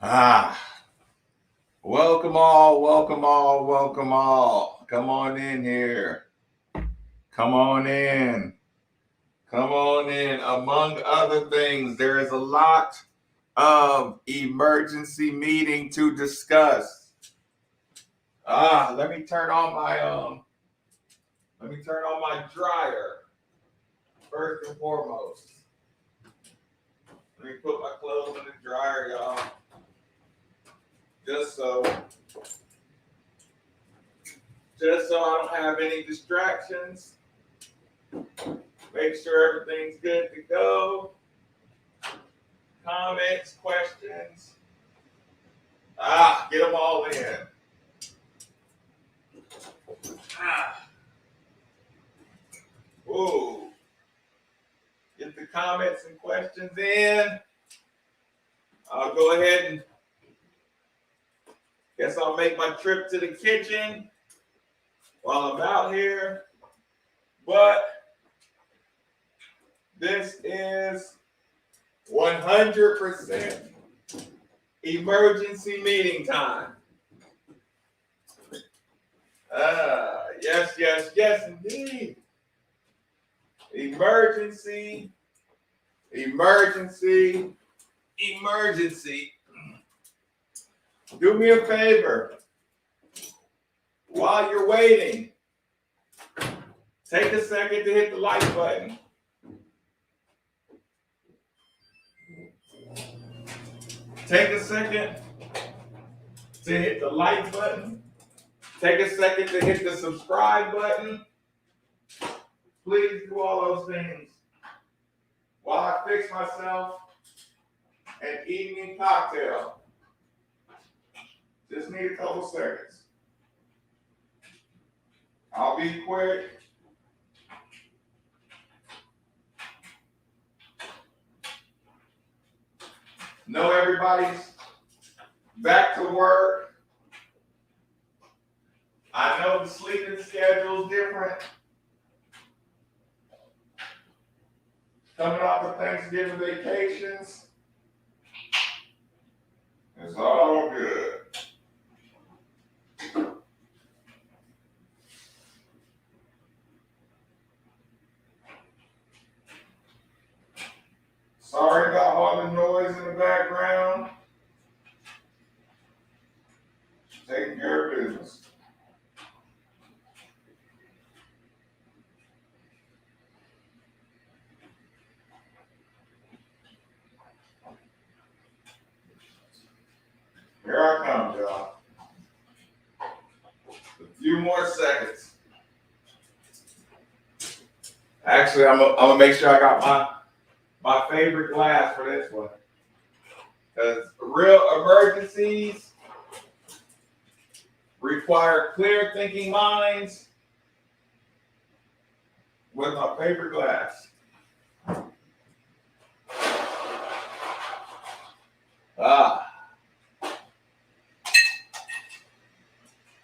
Ah, welcome all, welcome all, welcome all. Come on in here. Come on in. Come on in. Among other things, there is a lot of emergency meeting to discuss. Let me turn on my dryer first and foremost. Let me put my clothes in the dryer, y'all. Just so I don't have any distractions. Make sure everything's good to go. Comments, questions. Get them all in. Ooh. Get the comments and questions in. I'll go ahead and guess I'll make my trip to the kitchen while I'm out here. But this is 100% emergency meeting time. Yes, indeed. Emergency. Do me a favor. While you're waiting, take a second to hit the like button. Take a second to hit the like button. Take a second to hit the subscribe button. Please do all those things while I fix myself an evening cocktail. Just need a couple seconds. I'll be quick. Know everybody's back to work. I know the sleeping schedule is different. Coming off of Thanksgiving vacations. It's all good. Sorry about all the noise in the background. Taking care of business. Here I come, y'all. A few more seconds. Actually, I'm gonna make sure I got my favorite glass for this one. Because real emergencies require clear thinking minds with my favorite glass.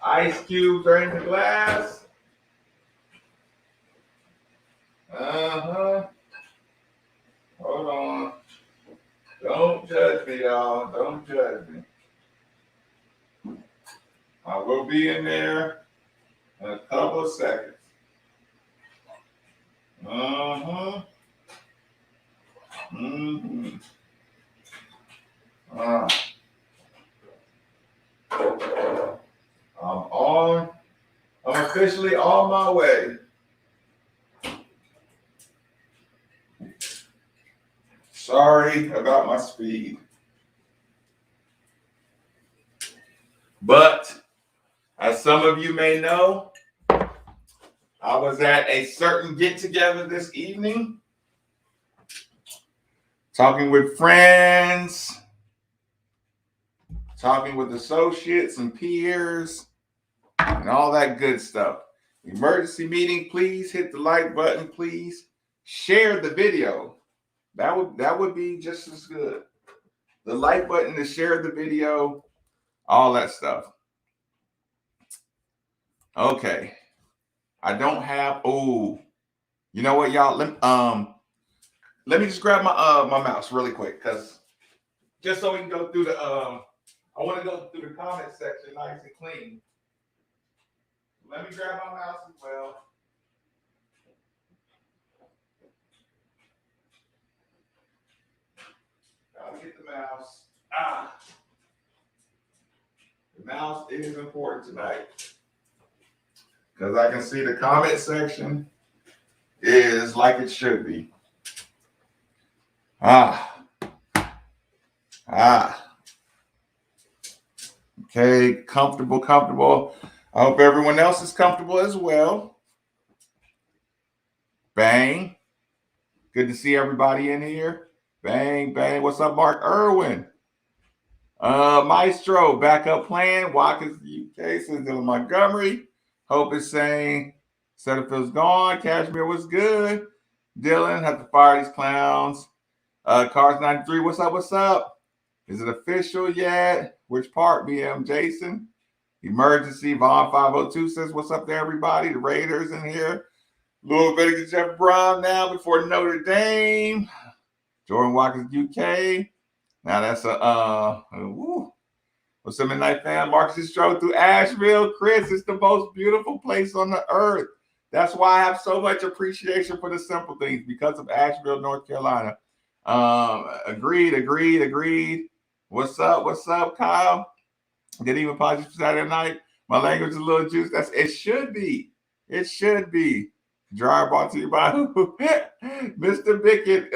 Ice cubes are in the glass. Hold on. Don't judge me, y'all. Don't judge me. I will be in there in a couple of seconds. I'm officially on my way. Sorry about my speed. But as some of you may know, I was at a certain get-together this evening, talking with friends, talking with associates and peers, and all that good stuff. Emergency meeting, please hit the like button, please. Share the video. That would be just as good. The like button to share the video, all that stuff. Okay. I don't have, you know what, y'all? Let me just grab my mouse really quick, because just so we can go through the I want to go through the comment section nice and clean. Let me grab my mouse as well. Gotta get the mouse. The mouse is important tonight because I can see the comment section is like it should be. Okay, comfortable. I hope everyone else is comfortable as well. Bang. Good to see everybody in here. Bang. What's up, Mark Irwin? Maestro, backup plan. Watkins, UK, says Dylan Montgomery. Hope is saying Setterfield's gone. Cashmere was good. Dylan, have to fire these clowns. Cars 93, what's up? Is it official yet? Which part, BM Jason? Emergency, Vaughn 502 says, what's up there, everybody? The Raiders in here. Louisville better get Jeff Brown now before Notre Dame. Jordan Watkins, UK. Now that's what's up, Midnight Fan? Marcus drove through Asheville. Chris, it's the most beautiful place on the earth. That's why I have so much appreciation for the simple things because of Asheville, North Carolina. Agreed. What's up, Kyle? Good evening, apologies for Saturday night. My language is a little juice. It should be. Dryer brought to you by Mr. Bickett.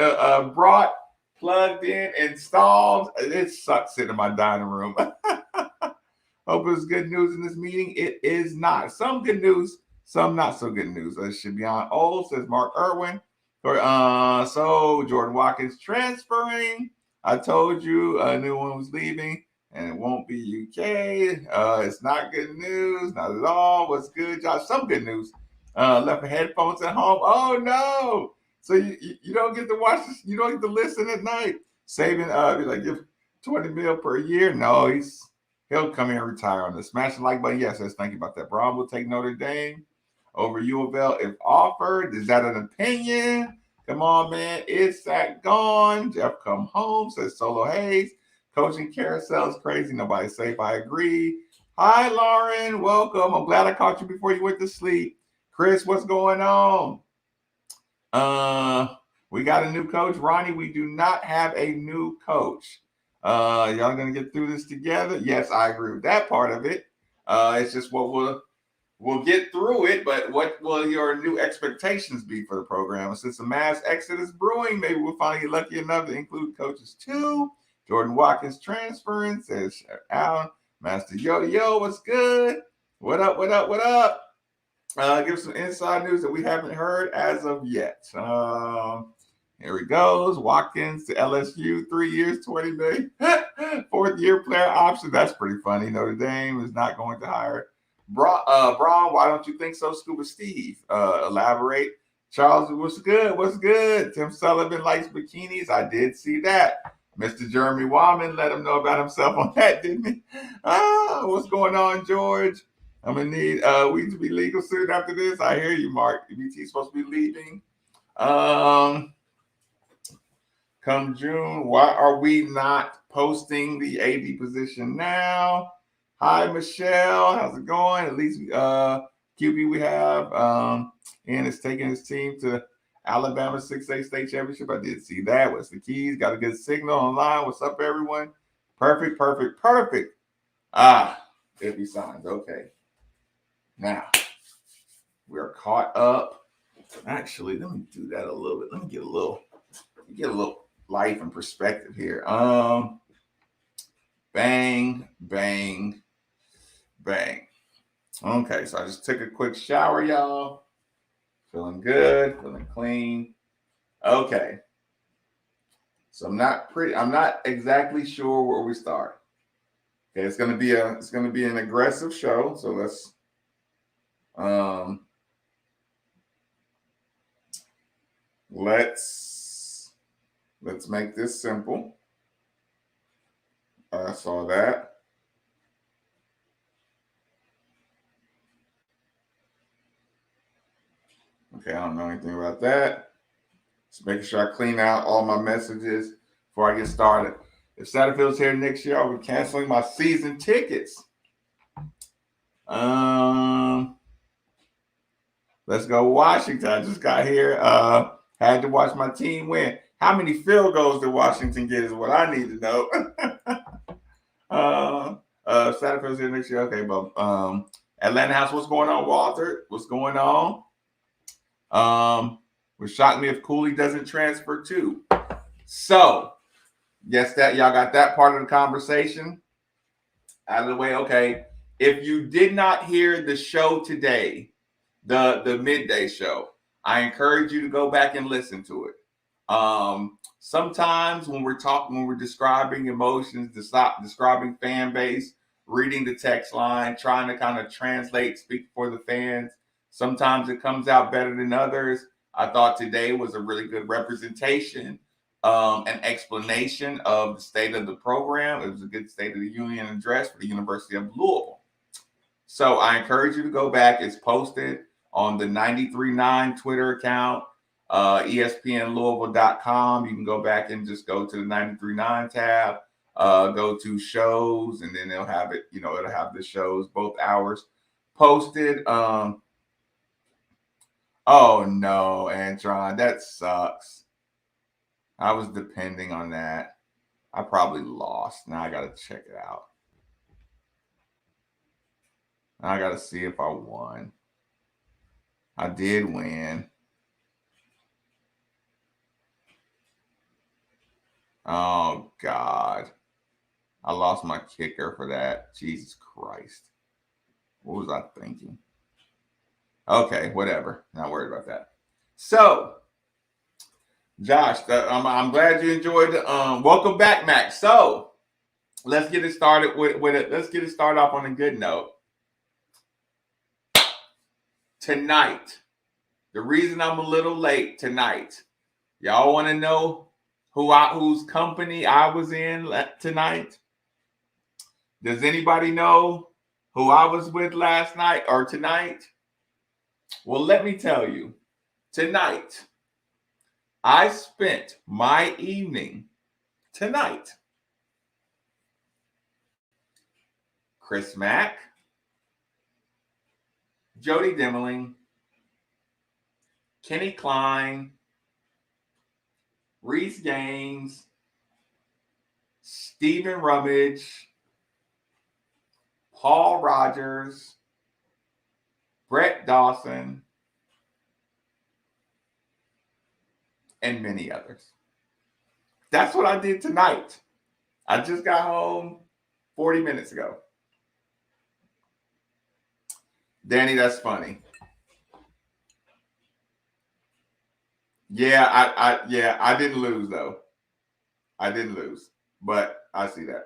Brought, plugged in, installed. It sucks sitting in my dining room. Hope it's good news in this meeting. It is not. Some good news, some not so good news. It should be on old, says Mark Irwin. So Jordan Watkins transferring. I told you a new one was leaving, and it won't be UK. It's not good news, not at all. What's good, Josh? Some good news. Left the headphones at home. Oh no! So you don't get to watch this. You don't get to listen at night. Saving give 20 mil per year. No, he'll come here and retire on this. Smash the like button. Yes, thank you about that. Braun will take Notre Dame over U of L if offered. Is that an opinion? Come on, man. It's that gone. Jeff come home, says Solo Hayes. Coaching carousel is crazy. Nobody's safe. I agree. Hi, Lauren. Welcome. I'm glad I caught you before you went to sleep. Chris, what's going on? We got a new coach. Ronnie, we do not have a new coach. Y'all going to get through this together? Yes, I agree with that part of it. It's just what we'll get through it, but what will your new expectations be for the program? Since a mass exodus brewing, maybe we'll finally get lucky enough to include coaches too. Jordan Watkins transferring, says Alan. Master Yo, what's good? What up? Give some inside news that we haven't heard as of yet. Here he goes. Watkins to LSU, 3 years, 20 million. Fourth year player option. That's pretty funny. Notre Dame is not going to hire Braun, why don't you think so? Scuba Steve, elaborate. Charles, what's good? Tim Sullivan likes bikinis. I did see that. Mr. Jeremy Wyman let him know about himself on that, didn't he? What's going on, George? I'm going to need we to be legal soon after this. I hear you, Mark. BT's supposed to be leaving. Come June, why are we not posting the AD position now? Hi, Michelle. How's it going? At least QB we have. Ian is taking his team to Alabama 6A state championship. I did see that. What's the keys? Got a good signal online. What's up, everyone? Perfect. Iffy signs. Okay. Now, we're caught up. Actually, let me do that a little bit. Let me get a little life and perspective here. Bang. Okay, so I just took a quick shower, y'all. Feeling good, feeling clean. Okay. So I'm not exactly sure where we start. Okay, it's gonna be an aggressive show. So let's make this simple. I saw that. Okay, I don't know anything about that. Just making sure I clean out all my messages before I get started. If Satterfield's here next year, I'll be canceling my season tickets. Let's go Washington. I just got here. Had to watch my team win. How many field goals did Washington get is what I need to know. Satterfield's here next year. Okay, but Atlanta House, what's going on, Walter? What's going on? Would shock me if Cooley doesn't transfer too. So, yes, that y'all got that part of the conversation out of the way. Okay. If you did not hear the show today, the midday show, I encourage you to go back and listen to it. Sometimes when we're describing emotions, describing fan base, reading the text line, trying to kind of translate, speak for the fans, sometimes it comes out better than others. I thought today was a really good representation, an explanation of the state of the program. It was a good State of the Union address for the University of Louisville. So I encourage you to go back. It's posted on the 93.9 Twitter account, ESPNLouisville.com. You can go back and just go to the 93.9 tab, go to shows, and then they'll have it, it'll have the shows, both hours posted. Oh no, Antron, that sucks. I was depending on that. I probably lost. Now I got to check it out. Now I got to see if I won. I did win. Oh, God. I lost my kicker for that. Jesus Christ. What was I thinking? Okay, whatever. Not worried about that. So, Josh, I'm glad you enjoyed it. Welcome back, Max. So, let's get it started with it. Let's get it started off on a good note. Tonight, the reason I'm a little late tonight, y'all want to know whose company I was in tonight? Does anybody know who I was with last night or tonight? Well, let me tell you. Tonight, I spent my evening tonight. Chris Mack, Jody Demling, Kenny Klein, Reese Gaines, Stephen Rummage, Paul Rogers, Brett Dawson, and many others. That's what I did tonight. I just got home 40 minutes ago. Danny, that's funny. Yeah, I didn't lose though. I didn't lose, but I see that.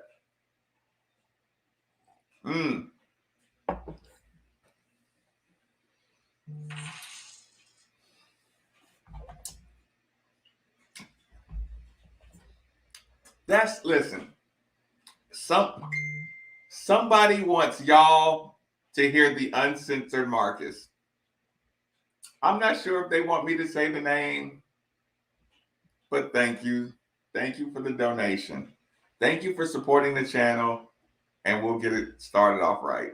Listen. Somebody wants y'all to hear the uncensored Marcus. I'm not sure if they want me to say the name, but thank you. Thank you for the donation. Thank you for supporting the channel, and we'll get it started off right.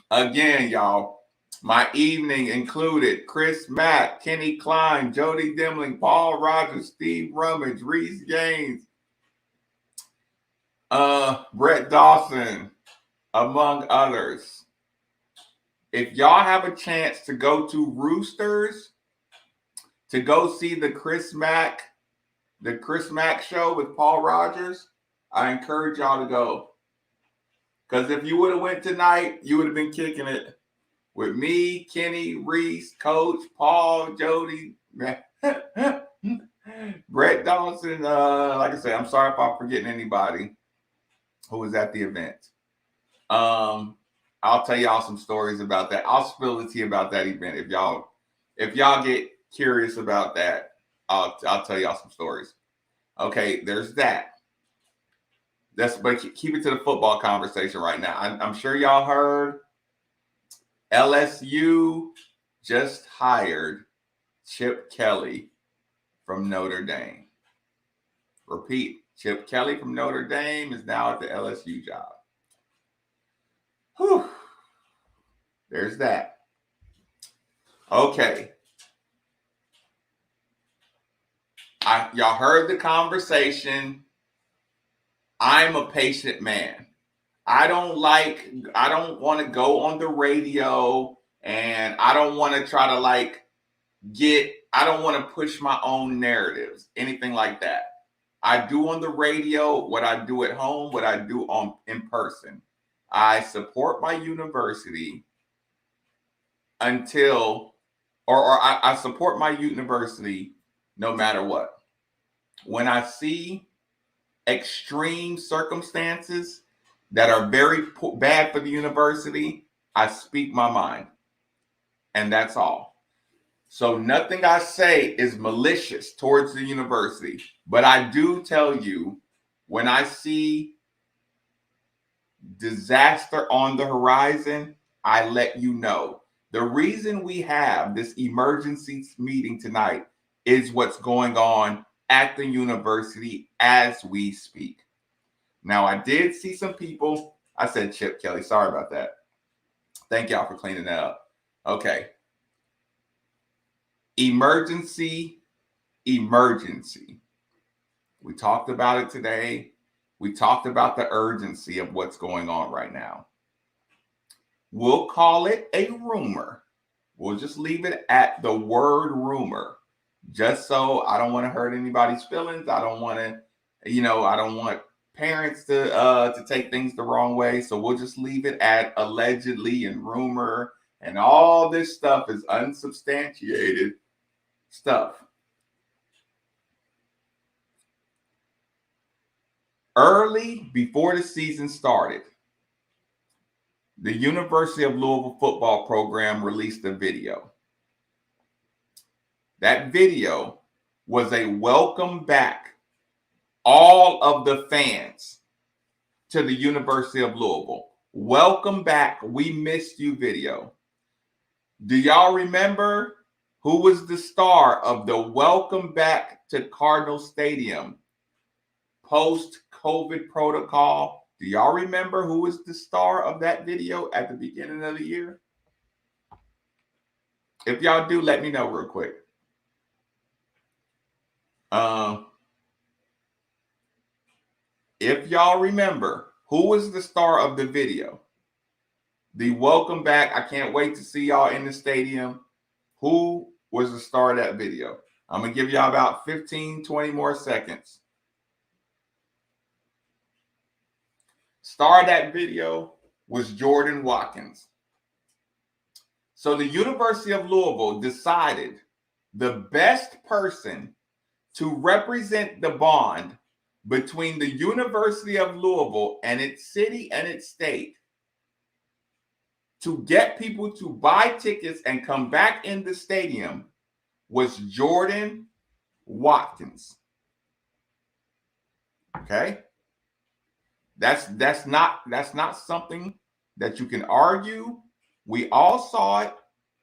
Again, y'all, my evening included Chris Mack, Kenny Klein, Jody Demling, Paul Rogers, Steve Rummage, Reese Gaines, Brett Dawson, among others. If y'all have a chance to go to Roosters to go see the Chris Mack show with Paul Rogers, I encourage y'all to go. Because if you would have went tonight, you would have been kicking it with me, Kenny, Reese, Coach, Paul, Jody, Brett Dawson. Like I said, I'm sorry if I'm forgetting anybody who was at the event. I'll tell y'all some stories about that. I'll spill the tea about that event. If y'all get curious about that, I'll tell y'all some stories. Okay, there's that. but keep it to the football conversation right now. I'm sure y'all heard LSU just hired Chip Kelly from Notre Dame. Repeat, Chip Kelly from Notre Dame is now at the LSU job. Whew. There's that. Okay. Y'all heard the conversation. I'm a patient man. I don't want to go on the radio, and I don't want to try to I don't want to push my own narratives, anything like that. I do on the radio what I do at home, what I do in person. I support my university I support my university no matter what. When I see extreme circumstances that are very bad for the university, I speak my mind. And that's all. So nothing I say is malicious towards the university. But I do tell you, when I see disaster on the horizon, I let you know. The reason we have this emergency meeting tonight is what's going on at the university as we speak. Now, I did see some people. I said Chip Kelly. Sorry about that. Thank y'all for cleaning that up. Okay. Emergency. We talked about it today. We talked about the urgency of what's going on right now. We'll call it a rumor. We'll just leave it at the word rumor, just so I don't want to hurt anybody's feelings. I don't want parents to take things the wrong way. So we'll just leave it at allegedly and rumor, and all this stuff is unsubstantiated stuff. Early before the season started, the University of Louisville football program released a video. That video was a welcome back all of the fans to the University of Louisville. Welcome back. We missed you video. Do y'all remember who was the star of the welcome back to Cardinal Stadium post-COVID protocol? Do y'all remember who was the star of that video at the beginning of the year? If y'all do, let me know real quick. If y'all remember, who was the star of the video? The welcome back, I can't wait to see y'all in the stadium. Who was the star of that video? I'm going to give y'all about 15, 20 more seconds. Star of that video was Jordan Watkins. So the University of Louisville decided the best person to represent the bond between the University of Louisville and its city and its state to get people to buy tickets and come back in the stadium was Jordan Watkins. Okay? That's not something that you can argue. We all saw it.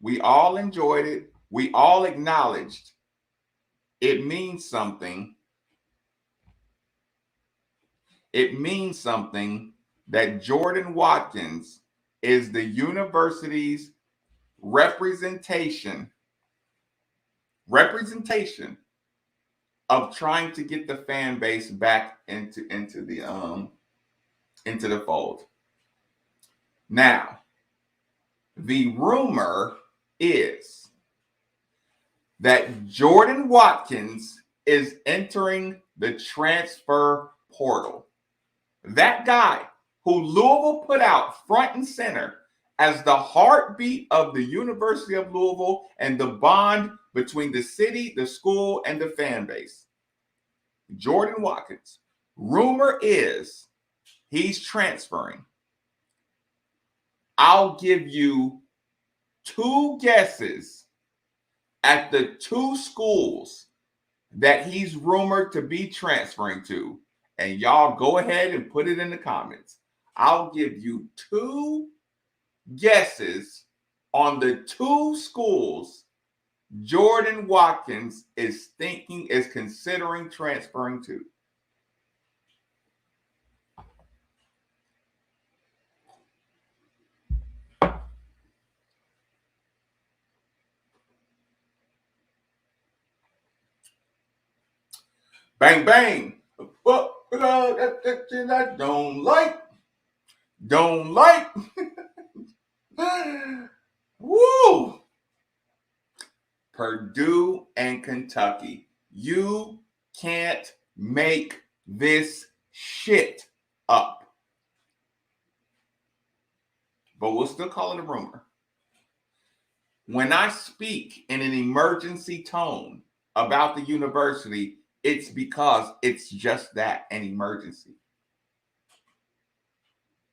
We all enjoyed it. We all acknowledged it means something. It means something that Jordan Watkins is the university's representation of trying to get the fan base back into the fold. Now, the rumor is that Jordan Watkins is entering the transfer portal. That guy who Louisville put out front and center as the heartbeat of the University of Louisville and the bond between the city, the school, and the fan base. Jordan Watkins. Rumor is he's transferring. I'll give you 2 guesses at the 2 schools that he's rumored to be transferring to, And y'all go ahead and put it in the comments. I'll give you 2 guesses on the 2 schools Jordan Watkins is considering transferring to. Bang, bang. I don't like. Woo! Purdue and Kentucky. You can't make this shit up. But we'll still call it a rumor. When I speak in an emergency tone about the university, it's because it's just that, an emergency.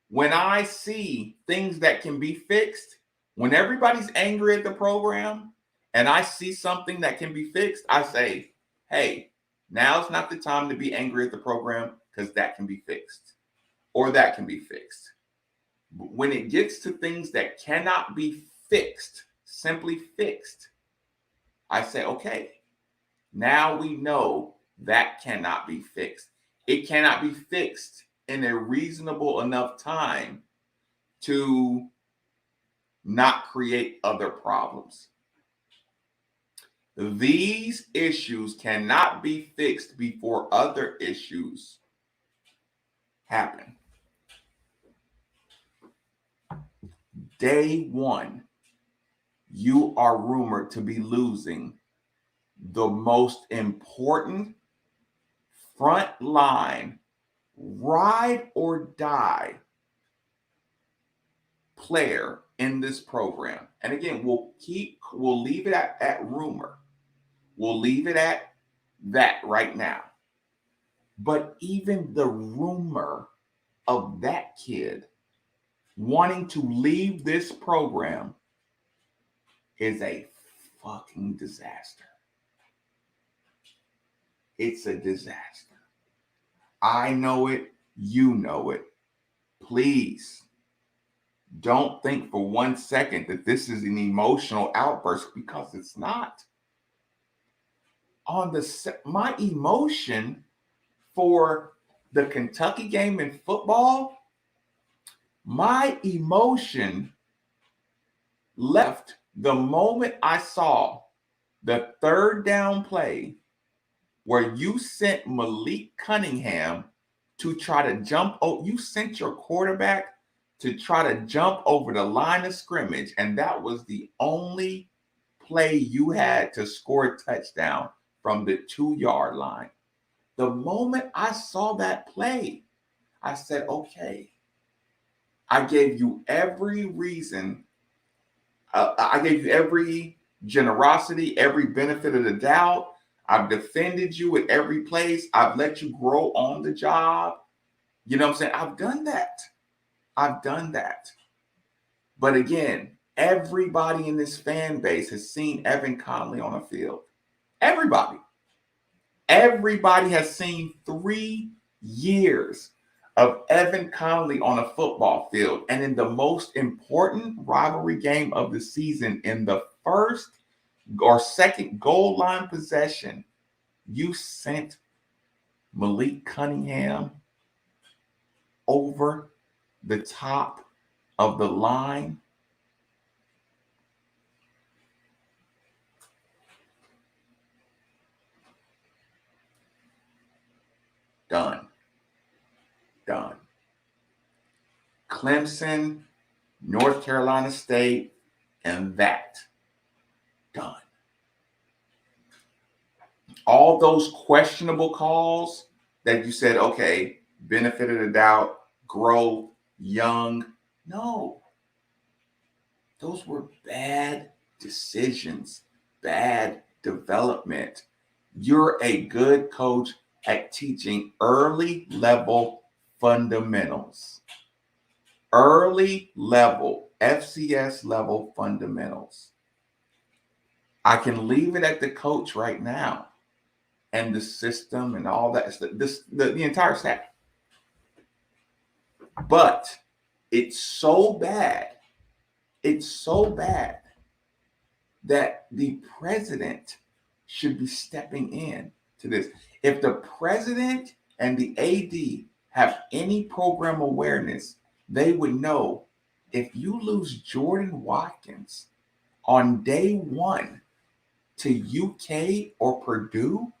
When I see things that can be fixed, when everybody's angry at the program and I see something that can be fixed, I say, hey, now's not the time to be angry at the program because that can be fixed or that can be fixed. But when it gets to things that cannot be fixed, simply fixed, I say, okay, now we know that cannot be fixed. It cannot be fixed in a reasonable enough time to not create other problems. These issues cannot be fixed before other issues happen. Day one, you are rumored to be losing the most important front line, ride or die player in this program. And again, we'll leave it at rumor. We'll leave it at that right now. But even the rumor of that kid wanting to leave this program is a fucking disaster. It's a disaster. I know it. You know it. Please don't think for 1 second that this is an emotional outburst, because it's not. My emotion for the Kentucky game in football, my emotion left the moment I saw the 3rd down play where you sent Malik Cunningham to try to jump. You sent your quarterback to try to jump over the line of scrimmage, and that was the only play you had to score a touchdown from the 2-yard line. The moment I saw that play, I said, okay, I gave you every reason. I gave you every generosity, every benefit of the doubt. I've defended you at every place. I've let you grow on the job. You know what I'm saying? I've done that. But again, everybody in this fan base has seen Evan Conley on a field. Everybody has seen 3 years of Evan Conley on a football field. And in the most important rivalry game of the season, in the first or second goal line possession, you sent Malik Cunningham over the top of the line. Done. Clemson, North Carolina State, and that. Done. All those questionable calls that you said, okay, benefit of the doubt, growth, young. No. Those were bad decisions, bad development. You're a good coach at teaching early level fundamentals. Early level, FCS level fundamentals. I can leave it at the coach right now. and the system and all that. The entire staff. But it's so bad. It's so bad that the president should be stepping in to this. If the president and the AD have any program awareness, they would know if you lose Jordan Watkins on day one to UK or Purdue,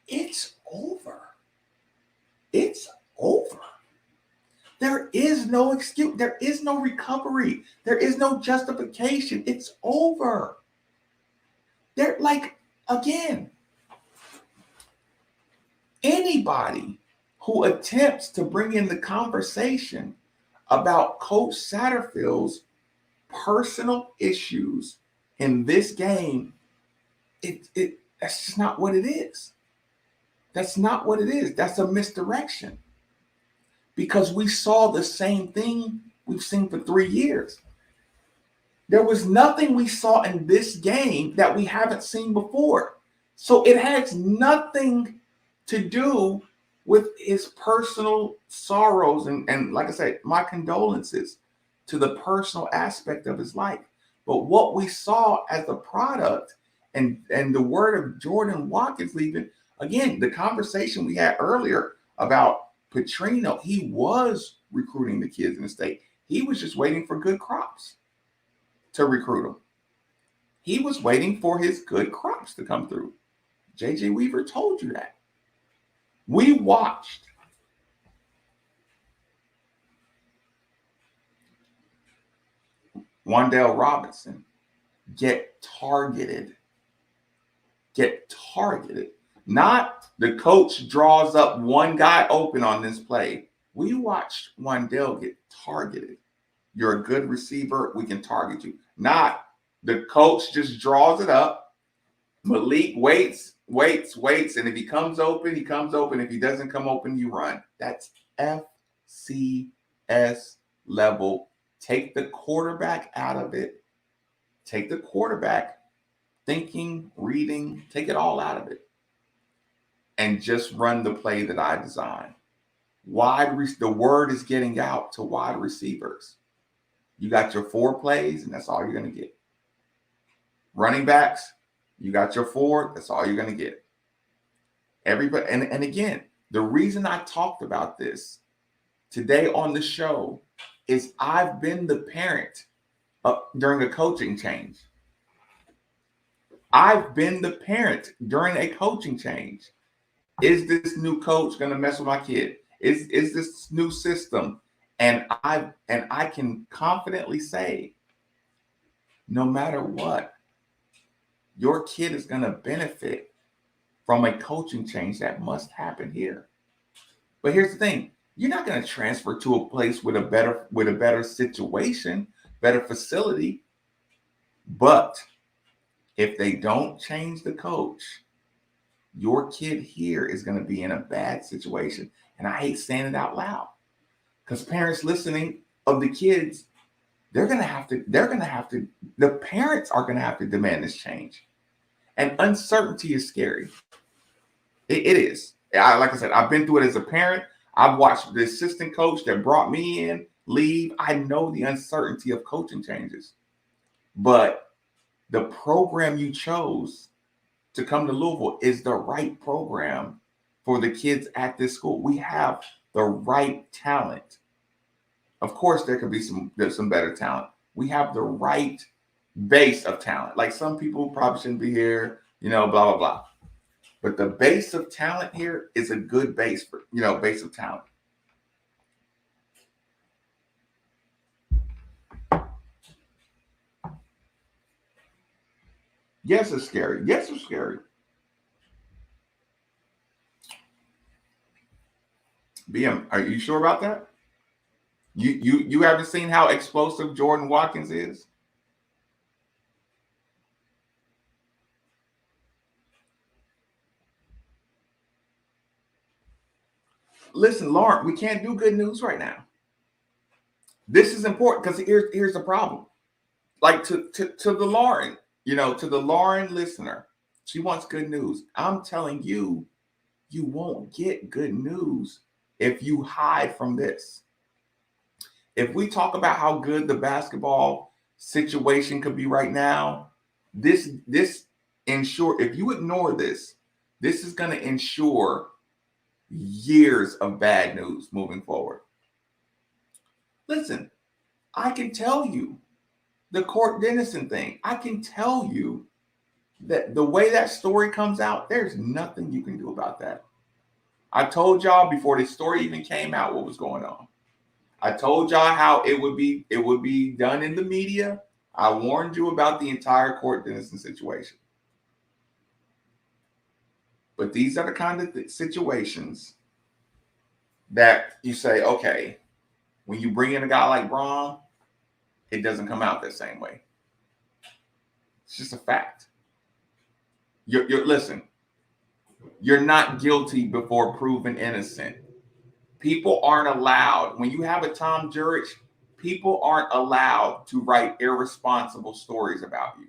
it's over. It's over. There is no excuse. There is no recovery. There is no justification. It's over. They're like, again, anybody who attempts to bring in the conversation about Coach Satterfield's personal issues in this game, that's just not what it is. That's not what it is. That's a misdirection. Because we saw the same thing we've seen for 3 years. There was nothing we saw in this game that we haven't seen before. So it has nothing to do with his personal sorrows. And like I said, my condolences to the personal aspect of his life. But what we saw as a product and the word of Jordan Watkins leaving, again, the conversation we had earlier about Petrino, he was recruiting the kids in the state. He was just waiting for good crops to recruit them. He was waiting for his good crops to come through. JJ Weaver told you that. We watched Wan'Dale Robinson get targeted. Not the coach draws up one guy open on this play. We watched Wan'Dale get targeted. You're a good receiver. We can target you. Not the coach just draws it up. Malik waits. And if he comes open, he comes open. If he doesn't come open, you run. That's FCS level. Take the quarterback out of it. Take the quarterback thinking, reading, take it all out of it. And just run the play that I designed. The word is getting out to wide receivers. You got your 4 plays, and that's all you're going to get. Running backs, you got your 4, that's all you're going to get. Everybody, and again, the reason I talked about this today on the show is I've been the parent during a coaching change. I've been the parent during a coaching change. Is this new coach going to mess with my kid? Is this new system? And I can confidently say, no matter what, your kid is going to benefit from a coaching change that must happen here. But here's the thing. You're not going to transfer to a place with a better situation, better facility. But if they don't change the coach, your kid here is going to be in a bad situation. And I hate saying it out loud because parents listening of the kids, the parents are going to have to demand this change. And uncertainty is scary. It is. Like I said, I've been through it as a parent. I've watched the assistant coach that brought me in leave. I know the uncertainty of coaching changes. But the program you chose to come to Louisville is the right program for the kids at this school. We have the right talent. Of course, there could be some better talent. We have the right base of talent. Like some people probably shouldn't be here, blah, blah, blah. But the base of talent here is a good base for, base of talent. Yes, it's scary. Yes, it's scary. BM, are you sure about that? You haven't seen how explosive Jordan Watkins is? Listen, Lauren, we can't do good news right now. This is important because here's the problem. Like to the Lauren, to the Lauren listener, She wants good news. I'm telling you, you won't get good news if you hide from this. If we talk about how good the basketball situation could be right now, this ensure if you ignore this, this is going to ensure years of bad news moving forward. Listen, I can tell you the Court Dennison thing. I can tell you that the way that story comes out, there's nothing you can do about that. I told y'all before the story even came out what was going on. I told y'all how it would be done in the media. I warned you about the entire Court Dennison situation. But these are the kind of situations that you say, okay, when you bring in a guy like Braun, it doesn't come out the same way. It's just a fact. Listen, you're not guilty before proven innocent. People aren't allowed, when you have a Tom Jurich, people aren't allowed to write irresponsible stories about you.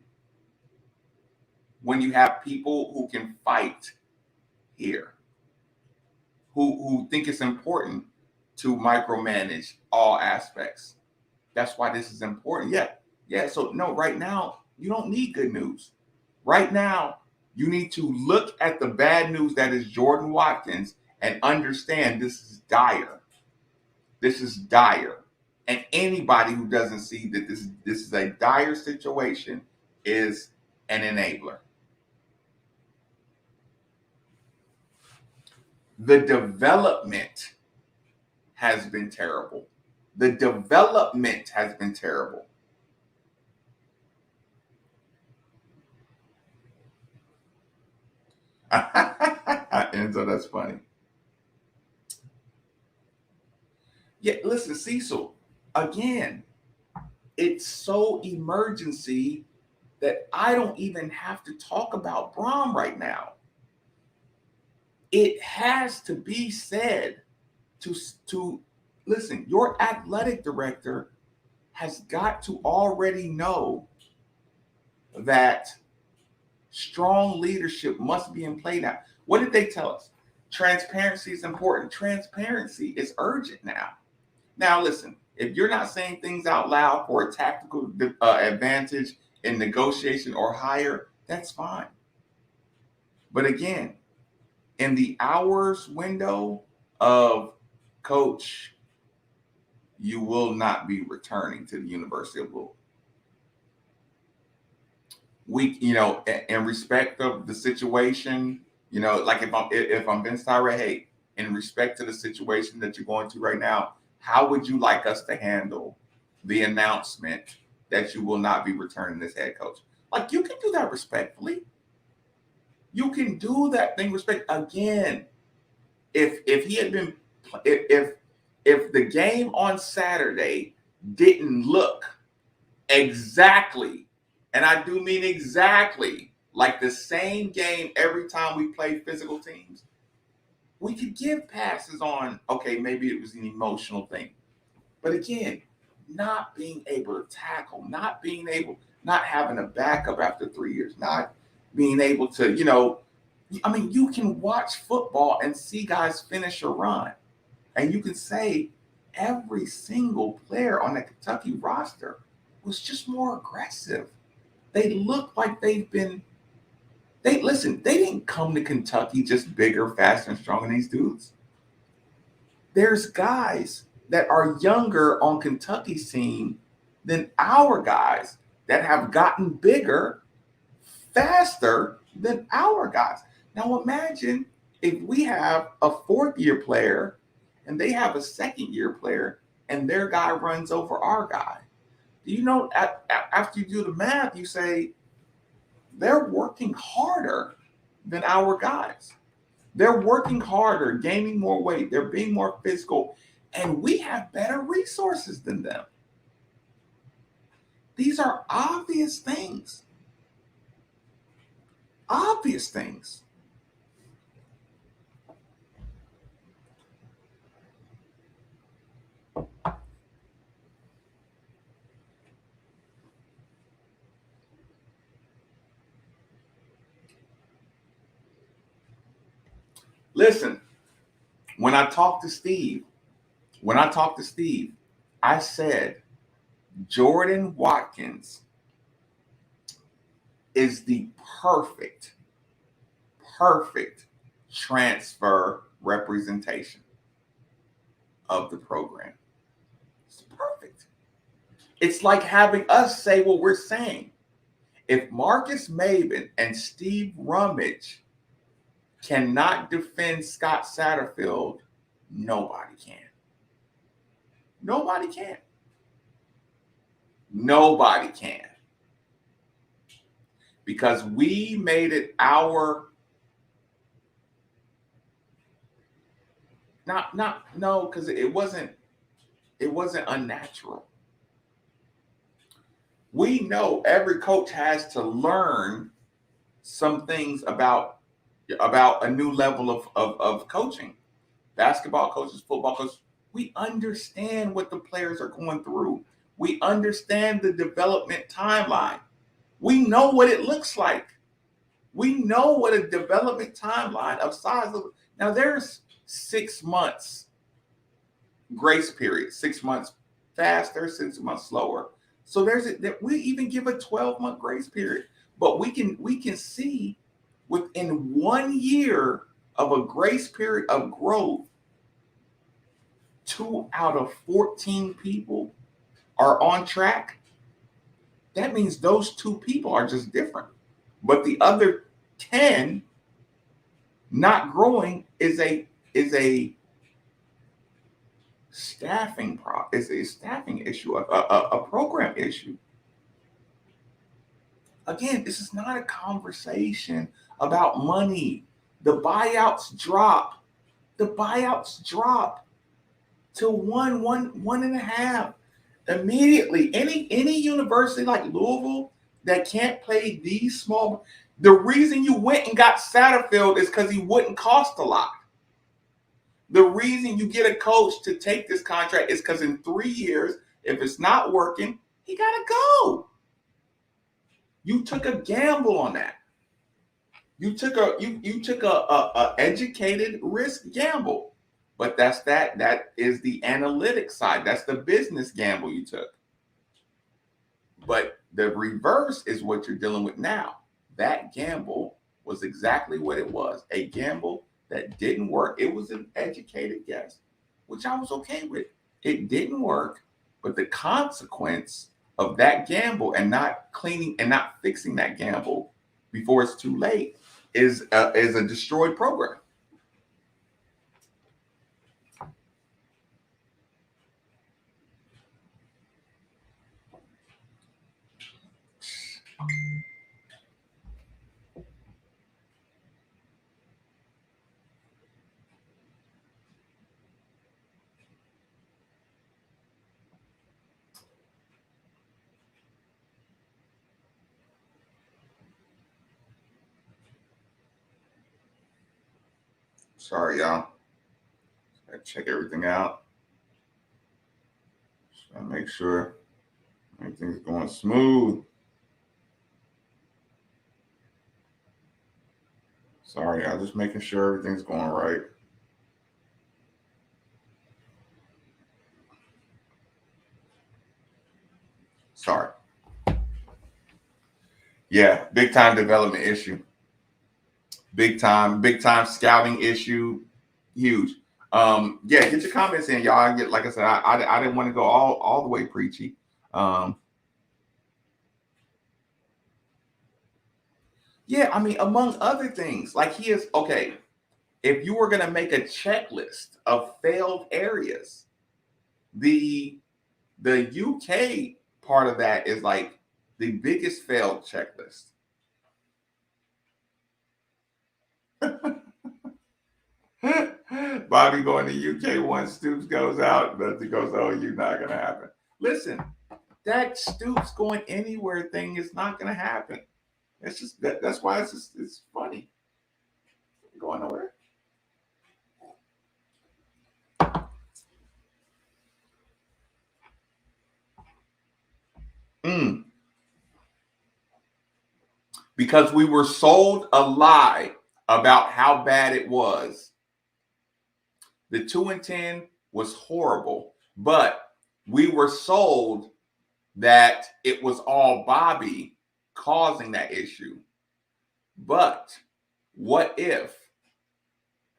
When you have people who can fight here, who think it's important to micromanage all aspects. That's why this is important. Yeah. So no, right now, you don't need good news. Right now, you need to look at the bad news that is Jordan Watkins and understand this is dire. This is dire. And anybody who doesn't see that this is a dire situation is an enabler. The development has been terrible. The development has been terrible. And so that's funny. Yeah, listen, Cecil, again, it's so emergency that I don't even have to talk about Braun right now. It has to be said to listen, your athletic director has got to already know that strong leadership must be in play now. What did they tell us? Transparency is important. Transparency is urgent now. Now, listen, if you're not saying things out loud for a tactical advantage in negotiation or hire, that's fine. But again, in the hours window of coach, you will not be returning to the University of Louisville. In respect of the situation, like if I'm Vince Tyra, hey, in respect to the situation that you're going to right now, how would you like us to handle the announcement that you will not be returning as head coach? Like, you can do that respectfully. You can do that thing respect. Again, if he had been if the game on Saturday didn't look exactly, and I do mean exactly, like the same game every time we play physical teams, we could give passes on, okay, maybe it was an emotional thing. But again, not being able to tackle, not having a backup after 3 years, not being able to, you can watch football and see guys finish a run. And you can say every single player on the Kentucky roster was just more aggressive. They look like they didn't come to Kentucky just bigger, faster, and stronger than these dudes. There's guys that are younger on Kentucky's team than our guys that have gotten bigger, faster than our guys. Now imagine if we have a fourth-year player and they have a second-year player and their guy runs over our guy. Do you know, after you do the math, you say they're working harder than our guys. They're working harder, gaining more weight. They're being more physical, and we have better resources than them. These are obvious things. Obvious things. Listen, when I talked to Steve, I said Jordan Watkins is the perfect transfer representation of the program. It's perfect. It's like having us say what we're saying. If Marcus Maben and Steve Rummage cannot defend Scott Satterfield, nobody can. Nobody can. Nobody can. Because we made it our no, because it wasn't unnatural. We know every coach has to learn some things about a new level of coaching. Basketball coaches, football coaches, we understand what the players are going through. We understand the development timeline. We know what it looks like. We know what a development timeline of size of. Now there's 6 months grace period, 6 months faster, 6 months slower. So we even give a 12-month grace period, but we can see within 1 year of a grace period of growth, 2 out of 14 people are on track. That means those 2 people are just different. But the other 10 not growing is a staffing issue, a program issue. Again, this is not a conversation about money. The buyouts drop. The buyouts drop to one and a half immediately. Any university like Louisville that can't play these small. The reason you went and got Satterfield is because he wouldn't cost a lot. The reason you get a coach to take this contract is because in 3 years, if it's not working, he got to go. You took a gamble on that. You took a educated risk gamble. But that is the analytic side. That's the business gamble you took. But the reverse is what you're dealing with now. That gamble was exactly what it was. A gamble that didn't work. It was an educated guess, which I was okay with. It didn't work, but the consequence of that gamble and not cleaning and not fixing that gamble before it's too late is a destroyed program. Sorry, y'all. I check everything out. Just gotta make sure everything's going smooth. Sorry, I'm just making sure everything's going right. Sorry. Yeah, big time development issue. Big time scouting issue. Huge. Yeah, get your comments in, y'all. Like I said, I didn't want to go all the way preachy. Yeah, I mean, among other things, like he is okay. If you were going to make a checklist of failed areas, the UK part of that is like the biggest failed checklist. Bobby going to UK once Stoops goes out, nothing goes, oh, you're not going to happen. Listen, that Stoops going anywhere thing is not going to happen. It's just that's why it's funny. Going nowhere. Because we were sold a lie about how bad it was The 2-10 was horrible, but we were sold that it was all Bobby causing that issue. But what if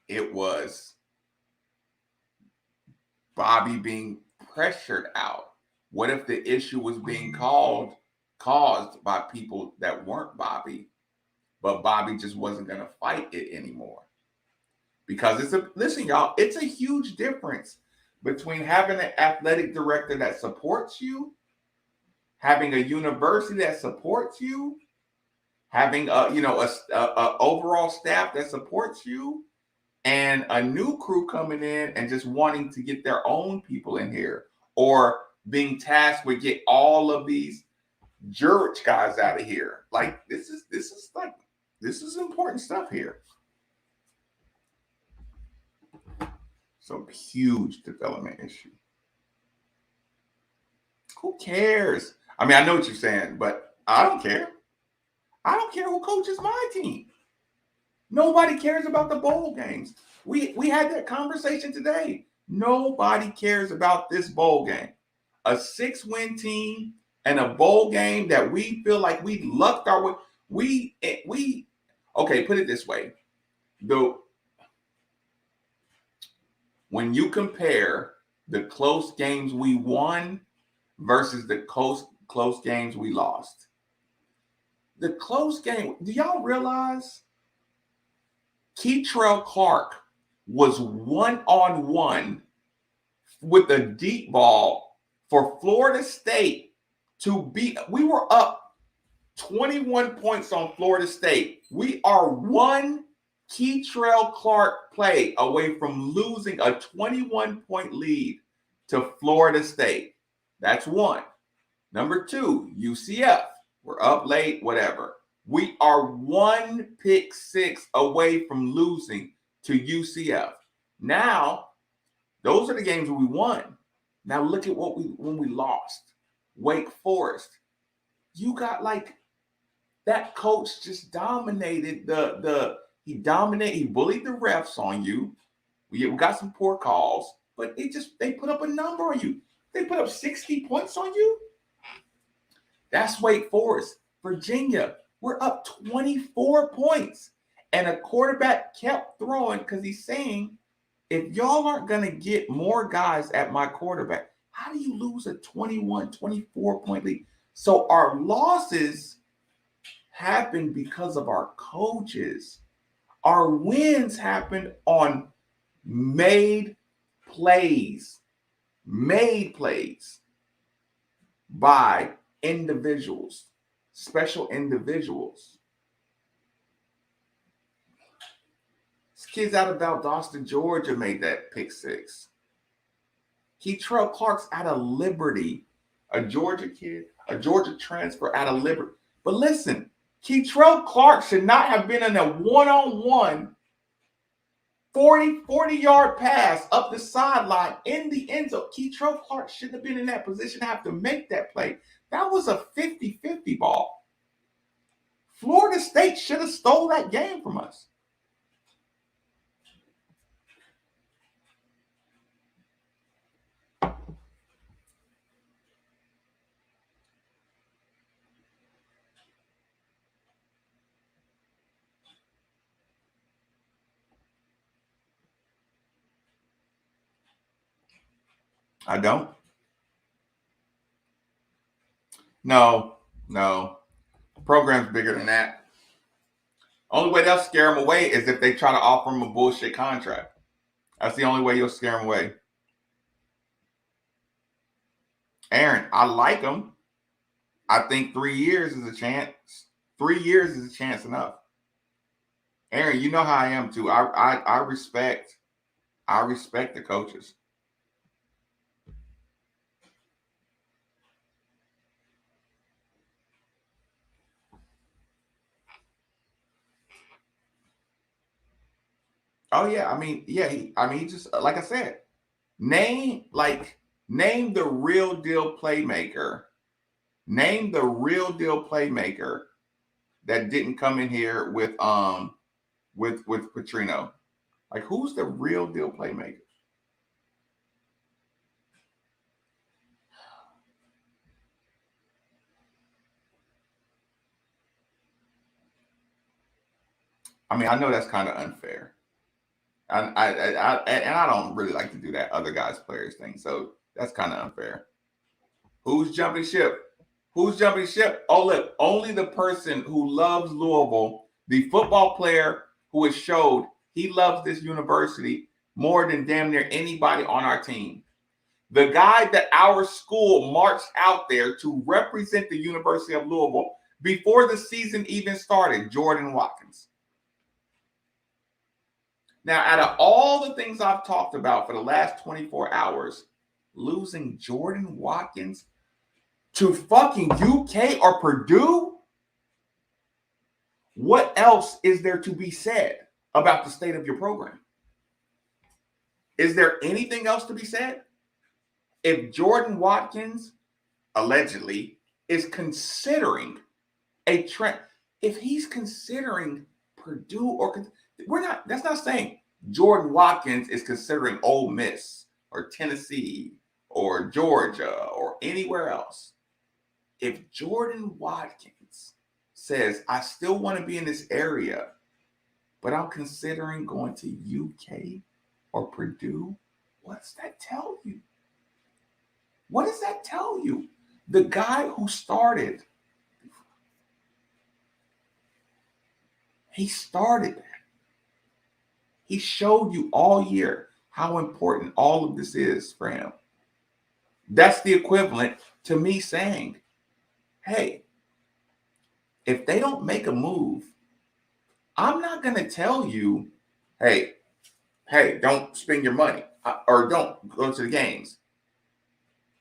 it was Bobby being pressured out? What if the issue was being caused by people that weren't Bobby, but Bobby just wasn't going to fight it anymore? Because listen, y'all, it's a huge difference between having an athletic director that supports you, having a university that supports you, having a overall staff that supports you, and a new crew coming in and just wanting to get their own people in here, or being tasked with get all of these Jurich guys out of here. Like this is important stuff here. Some huge development issue. Who cares? I mean, I know what you're saying, but I don't care. I don't care who coaches my team. Nobody cares about the bowl games. We had that conversation today. Nobody cares about this bowl game. A 6-win team and a bowl game that we feel like we lucked our way. Okay, put it this way. When you compare the close games we won versus the close games we lost, the close game, do y'all realize Keitrell Clark was 1-on-1 with a deep ball for Florida State to beat? We were up 21 points on Florida State. We are one Keitrell Clark play away from losing a 21-point lead to Florida State. That's one. Number two, UCF. We're up late, whatever. We are one pick six away from losing to UCF. Now, those are the games we won. Now look at when we lost. Wake Forest. You got like that coach just dominated he bullied the refs on you. We got some poor calls, but they put up a number on you. They put up 60 points on you. That's Wake Forest. Virginia, we're up 24 points. And a quarterback kept throwing because he's saying, if y'all aren't going to get more guys at my quarterback, how do you lose a 21, 24-point lead? So our losses happen because of our coaches. Our wins happened on made plays by individuals, special individuals. This kid's out of Valdosta, Georgia made that pick six. Keitrell Clark's out of Liberty, a Georgia kid, a Georgia transfer out of Liberty. But listen, Keitrell Clark should not have been in a one-on-one 40-yard pass up the sideline in the end zone. Keitrell Clark shouldn't have been in that position to have to make that play. That was a 50-50 ball. Florida State should have stole that game from us. I don't. No. Program's bigger than that. Only way they'll scare them away is if they try to offer them a bullshit contract. That's the only way you'll scare them away. Aaron, I like them. I think 3 years is a chance. 3 years is a chance enough. Aaron, you know how I am too. I respect the coaches. Oh yeah, I mean, he just, like I said, name the real deal playmaker. Name the real deal playmaker that didn't come in here with Petrino. Like, who's the real deal playmaker? I mean, I know that's kind of unfair. I don't really like to do that other guys' players thing. So that's kind of unfair. Who's jumping ship? Who's jumping ship? Oh, look, only the person who loves Louisville, the football player who has showed he loves this university more than damn near anybody on our team. The guy that our school marched out there to represent the University of Louisville before the season even started, Jordan Watkins. Now, out of all the things I've talked about for the last 24 hours, losing Jordan Watkins to fucking UK or Purdue? What else is there to be said about the state of your program? Is there anything else to be said? If Jordan Watkins, allegedly, is considering a trend, if he's considering Purdue or that's not saying Jordan Watkins is considering Ole Miss or Tennessee or Georgia or anywhere else. If Jordan Watkins says, I still want to be in this area, but I'm considering going to UK or Purdue, what does that tell you? What does that tell you? The guy who started, he started that. He showed you all year how important all of this is for him. That's the equivalent to me saying, hey, if they don't make a move, I'm not going to tell you, hey, don't spend your money or don't go to the games.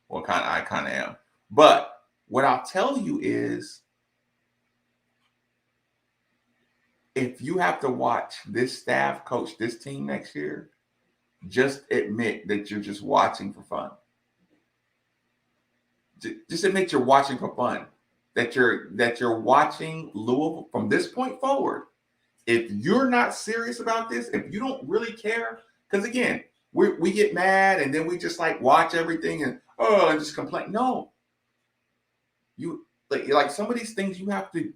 Well, I kind of am. But what I'll tell you is, if you have to watch this staff coach this team next year, just admit that you're just watching for fun. Just admit you're watching for fun. That you're watching Louisville from this point forward. If you're not serious about this, if you don't really care, because again, we get mad and then we just like watch everything and just complain. No, you like some of these things you have to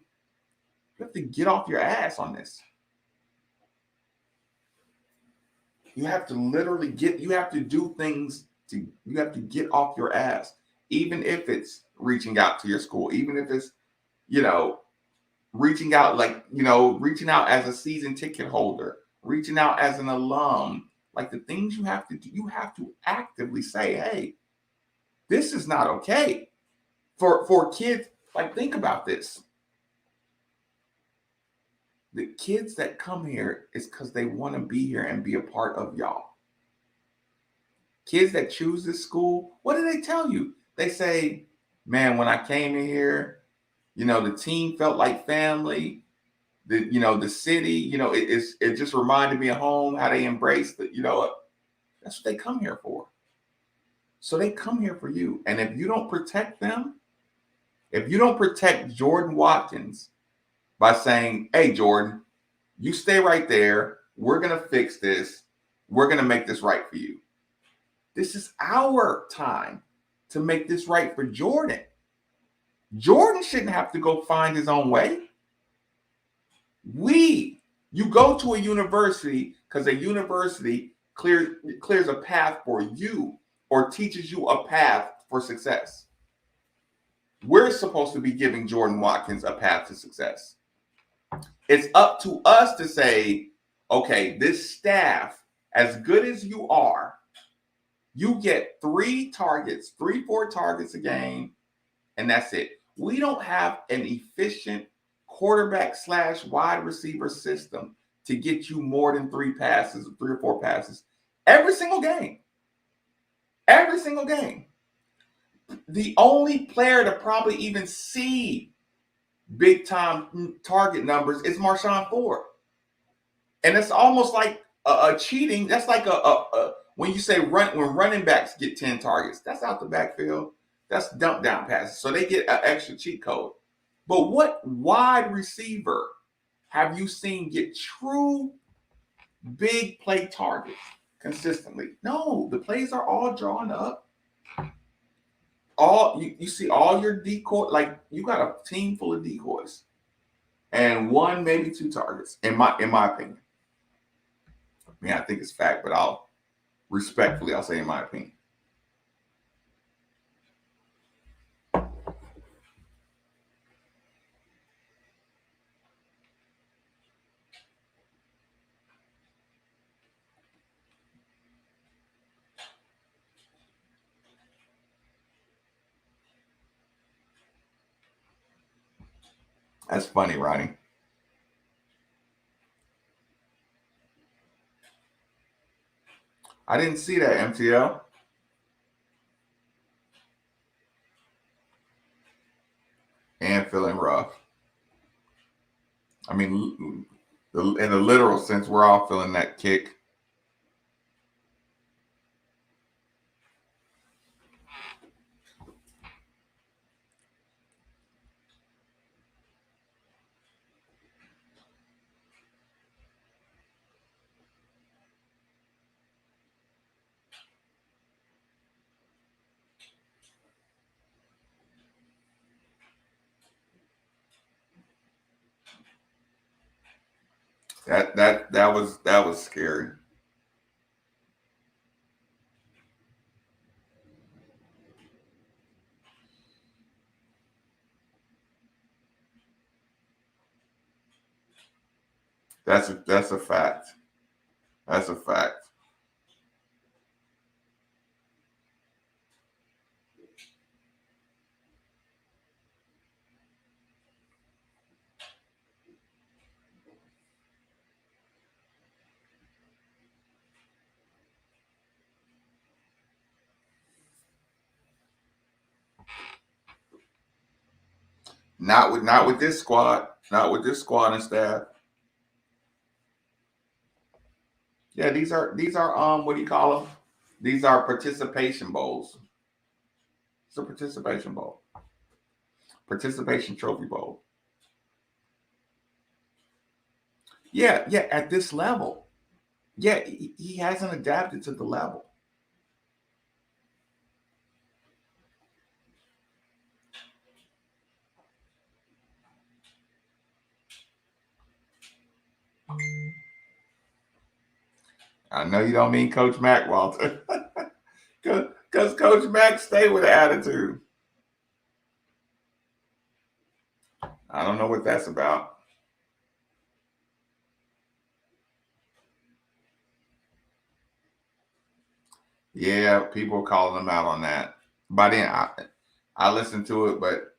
get off your ass on this. You have to literally you have to do things you have to get off your ass, even if it's reaching out to your school, even if it's, reaching out reaching out as a season ticket holder, reaching out as an alum, like the things you have to do, you have to actively say, hey, this is not okay for kids. Like, think about this. The kids that come here is because they want to be here and be a part of y'all. Kids that choose this school, what do they tell you? They say, man, when I came in here, the team felt like family. The city, it just reminded me of home, how they embraced it. That's what they come here for. So they come here for you. And if you don't protect them, if you don't protect Jordan Watkins by saying, hey, Jordan, you stay right there. We're going to fix this. We're going to make this right for you. This is our time to make this right for Jordan. Jordan shouldn't have to go find his own way. You go to a university because a university clears a path for you or teaches you a path for success. We're supposed to be giving Jordan Watkins a path to success. It's up to us to say, okay, this staff, as good as you are, you get 4 targets a game, and that's it. We don't have an efficient quarterback / wide receiver system to get you more than 3 or 4 passes every single game. Every single game. The only player to probably even see big time target numbers is Marshawn Ford. And it's almost like a cheating. That's like when you say when running backs get 10 targets, that's out the backfield. That's dump down passes. So they get an extra cheat code. But what wide receiver have you seen get true big play targets consistently? No, the plays are all drawn up. You see all your decoy, like you got a team full of decoys. and 1, maybe 2 targets, in my opinion. I mean, I think it's fact, but I'll say in my opinion. That's funny, Ronnie. I didn't see that, MTL. And feeling rough. I mean, in the literal sense, we're all feeling that kick. That was scary. That's a fact. That's a fact. Not with this squad. Not with this squad and staff. Yeah, these are what do you call them? These are participation bowls. It's a participation bowl. Participation trophy bowl. Yeah, at this level. Yeah, he hasn't adapted to the level. I know you don't mean Coach Mack, Walter. Because Coach Mack stay with attitude. I don't know what that's about. Yeah, people calling him out on that. By then, I listened to it, but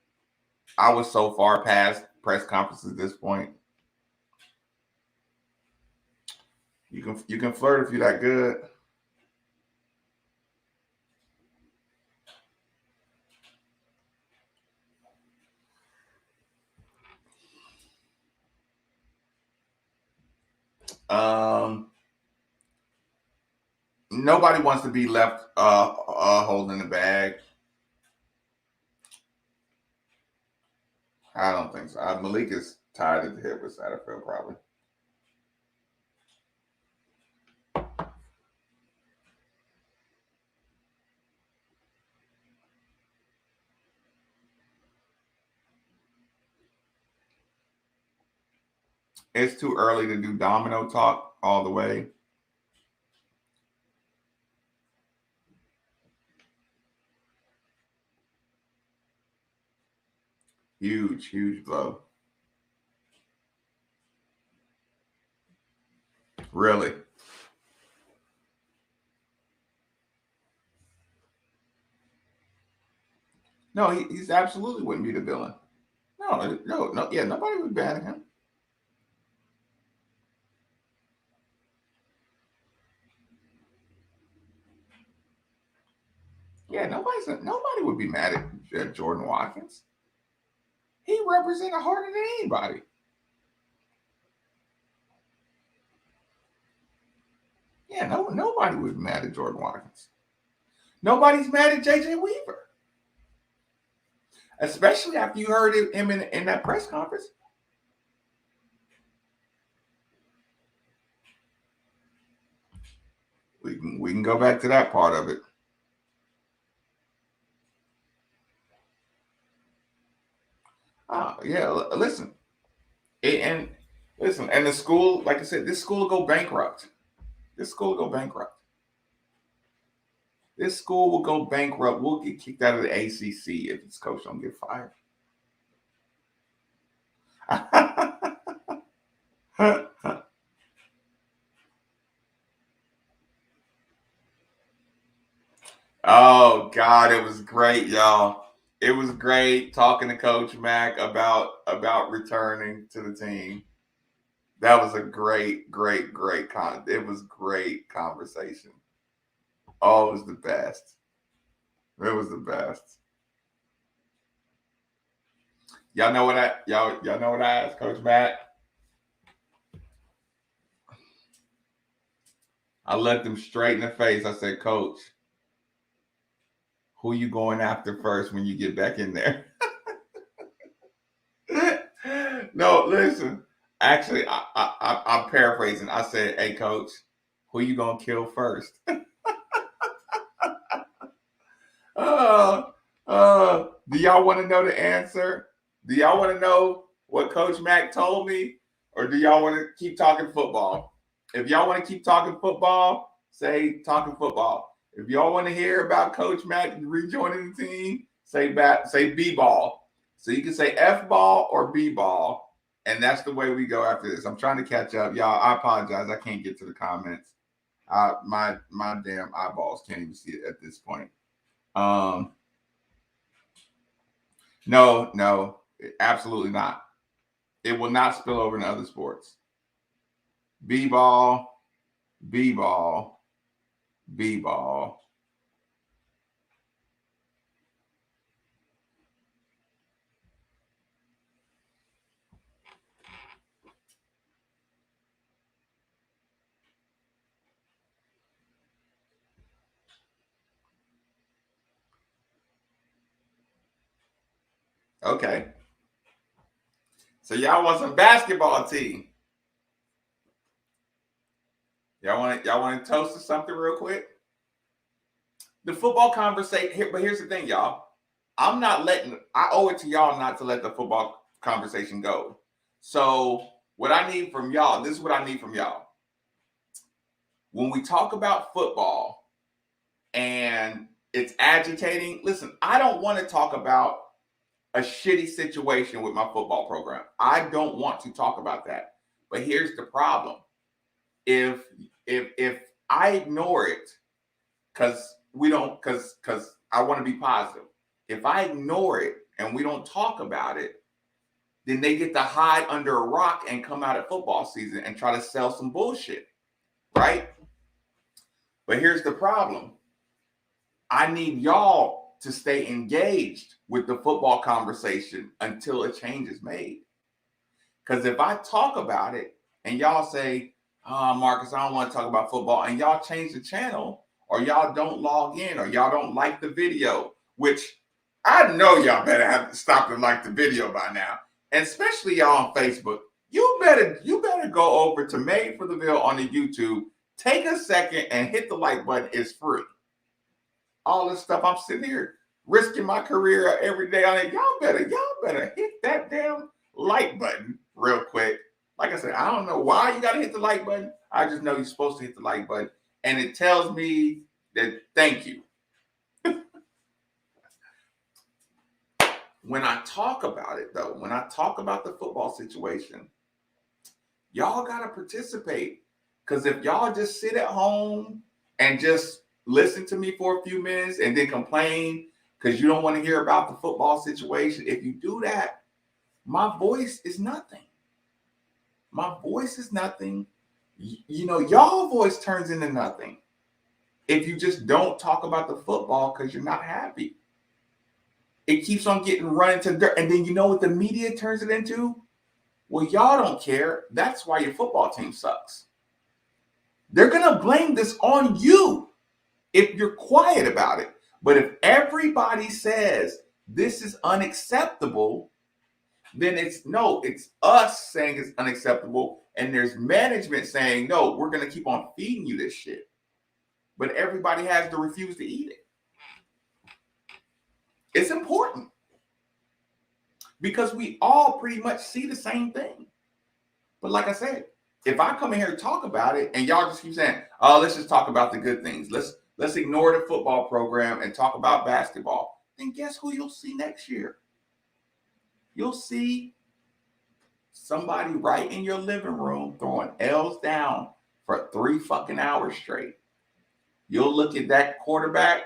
I was so far past press conferences at this point. You can flirt if you're that good. Nobody wants to be left holding the bag. I don't think so. Malik is tied at the hip with Satterfield, probably. It's too early to do domino talk all the way. Huge blow. Really? No, he's absolutely wouldn't be the villain. No. Yeah, nobody would ban him. Yeah, nobody would be mad at Jordan Watkins. He represented harder than anybody. Yeah, nobody would be mad at Jordan Watkins. Nobody's mad at JJ Weaver. Especially after you heard him in that press conference. We can go back to that part of it. Yeah, listen. And listen, and the school, like I said, this school will go bankrupt. This school will go bankrupt. This school will go bankrupt. We'll get kicked out of the ACC if this coach don't get fired. Oh God, it was great, y'all. It was great talking to Coach Mack about returning to the team. That was a great it was great conversation. Oh, it was the best. It was the best. Y'all know what y'all know what I asked Coach Mack? I looked him straight in the face. I said, Coach, who you going after first when you get back in there? No, listen. Actually, I'm paraphrasing. I said, "Hey, Coach, who you gonna kill first?" Do y'all want to know the answer? Do y'all want to know what Coach Mack told me, or do y'all want to keep talking football? If y'all want to keep talking football, say talking football. If y'all want to hear about Coach Mack rejoining the team, say B-ball. So you can say F-ball or B-ball, and that's the way we go after this. I'm trying to catch up, y'all. I apologize. I can't get to the comments. My damn eyeballs can't even see it at this point. No, absolutely not. It will not spill over into other sports. B-ball, B-ball, B-ball. Okay. So y'all want some basketball team? Y'all want to toast to something real quick? The football conversation here, but here's the thing, y'all. I owe it to y'all not to let the football conversation go. So what I need from y'all, this is what I need from y'all. When we talk about football and it's agitating, listen, I don't want to talk about a shitty situation with my football program. I don't want to talk about that. But here's the problem. If I ignore it because I want to be positive. If I ignore it and we don't talk about it, then they get to hide under a rock and come out at football season and try to sell some bullshit. Right? But here's the problem. I need y'all to stay engaged with the football conversation until a change is made. Because if I talk about it and y'all say, oh, Marcus, I don't want to talk about football, and y'all change the channel, or y'all don't log in, or y'all don't like the video, which I know y'all better have to stop and like the video by now. And especially y'all on Facebook. You better go over to Made for the Ville on the YouTube. Take a second and hit the like button. It's free. All this stuff I'm sitting here risking my career every day on it. Y'all better hit that damn like button real quick. Like I said, I don't know why you gotta hit the like button. I just know you're supposed to hit the like button, and it tells me that thank you. When I talk about it, though, when I talk about the football situation, y'all gotta participate. Because if y'all just sit at home and just listen to me for a few minutes and then complain because you don't want to hear about the football situation, if you do that, my voice is nothing. My voice is nothing. Y'all voice turns into nothing if you just don't talk about the football because you're not happy. It keeps on getting run into dirt. And then you know what the media turns it into? Well, y'all don't care. That's why your football team sucks. They're going to blame this on you if you're quiet about it. But if everybody says this is unacceptable, then it's us saying it's unacceptable. And there's management saying, no, we're going to keep on feeding you this shit. But everybody has to refuse to eat it. It's important because we all pretty much see the same thing. But like I said, if I come in here and talk about it and y'all just keep saying, oh, let's just talk about the good things. Let's ignore the football program and talk about basketball. Then guess who you'll see next year? You'll see somebody right in your living room throwing L's down for 3 fucking hours straight. You'll look at that quarterback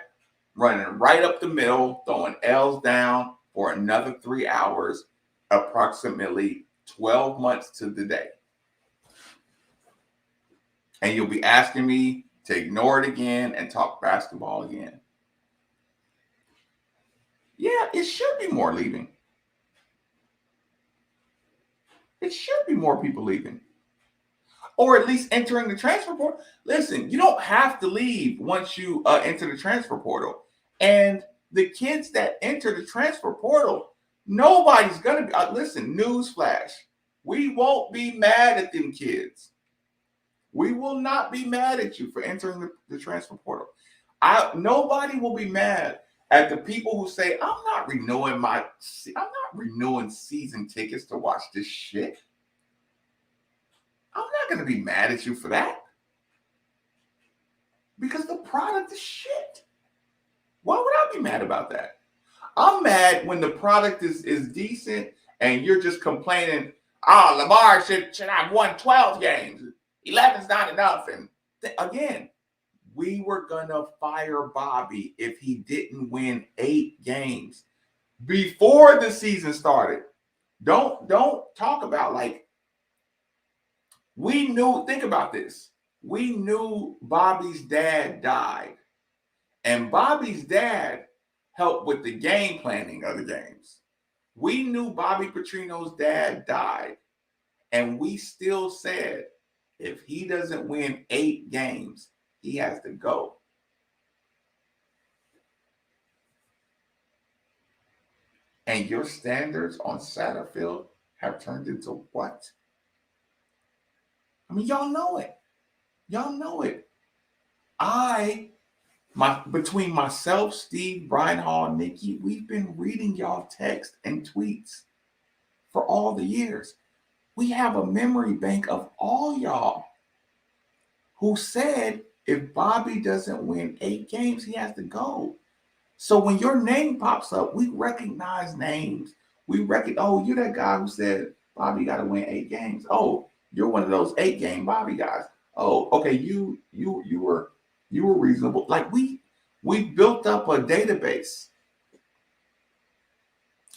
running right up the middle, throwing L's down for another 3 hours, approximately 12 months to the day. And you'll be asking me to ignore it again and talk basketball again. Yeah, it should be more leaving. It should be more people leaving. Or at least entering the transfer portal. Listen, you don't have to leave once you enter the transfer portal. And the kids that enter the transfer portal, nobody's going to be, listen, newsflash, we won't be mad at them kids. We will not be mad at you for entering the transfer portal. Nobody will be mad at the people who say, I'm not renewing season tickets to watch this shit. I'm not going to be mad at you for that. Because the product is shit. Why would I be mad about that? I'm mad when the product is decent and you're just complaining, Lamar should have won 12 games. 11's not enough. And again, we were going to fire Bobby if he didn't win 8 games before the season started. Don't talk about like, we knew, think about this. We knew Bobby's dad died. And Bobby's dad helped with the game planning of the games. We knew Bobby Petrino's dad died. And we still said, if he doesn't win 8 games, he has to go. And your standards on Satterfield have turned into what? I mean, y'all know it. Y'all know it. Between myself, Steve, Brian Hall, Nikki, we've been reading y'all texts and tweets for all the years. We have a memory bank of all y'all who said if Bobby doesn't win 8 games, he has to go. So when your name pops up, we recognize names. You're that guy who said Bobby got to win 8 games. Oh, you're one of those 8-game Bobby guys. Oh, okay, you were reasonable. Like we built up a database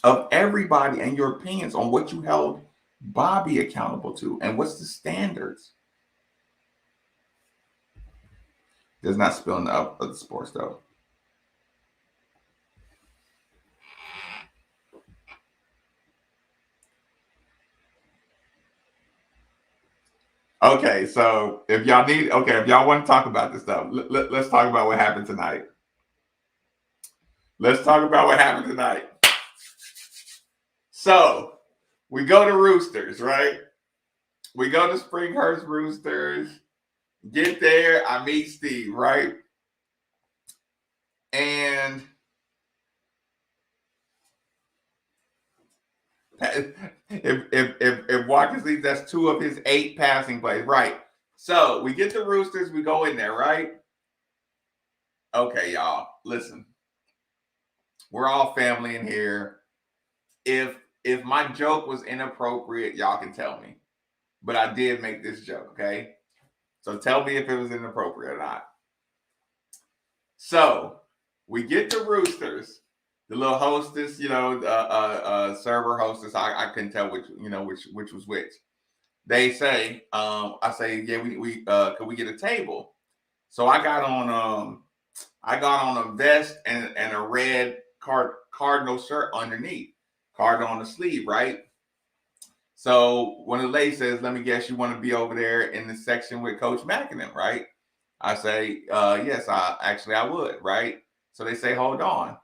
of everybody and your opinions on what you held Bobby accountable to and what's the standards. Does not spill in the up of the sports though. Okay, so if y'all want to talk about this stuff, let's talk about what happened tonight. Let's talk about what happened tonight. So we go to Roosters, right? We go to Springhurst Roosters. Get there, I meet Steve, right? And if Walker sees, that's 2 of his 8 passing plays, right? So we get the Roosters, we go in there, right? Okay, y'all, listen. We're all family in here. If my joke was inappropriate, y'all can tell me. But I did make this joke, okay? So tell me if it was inappropriate or not. So we get to Roosters. The little hostess, server hostess. I couldn't tell which was which. They say, I say, yeah, we could we get a table? So I got on a vest and a red Cardinal shirt underneath, Cardinal on the sleeve, right? So one of the ladies says, let me guess, you want to be over there in the section with Coach Mackinnon, right? I say, yes, I would, right? So they say, hold on.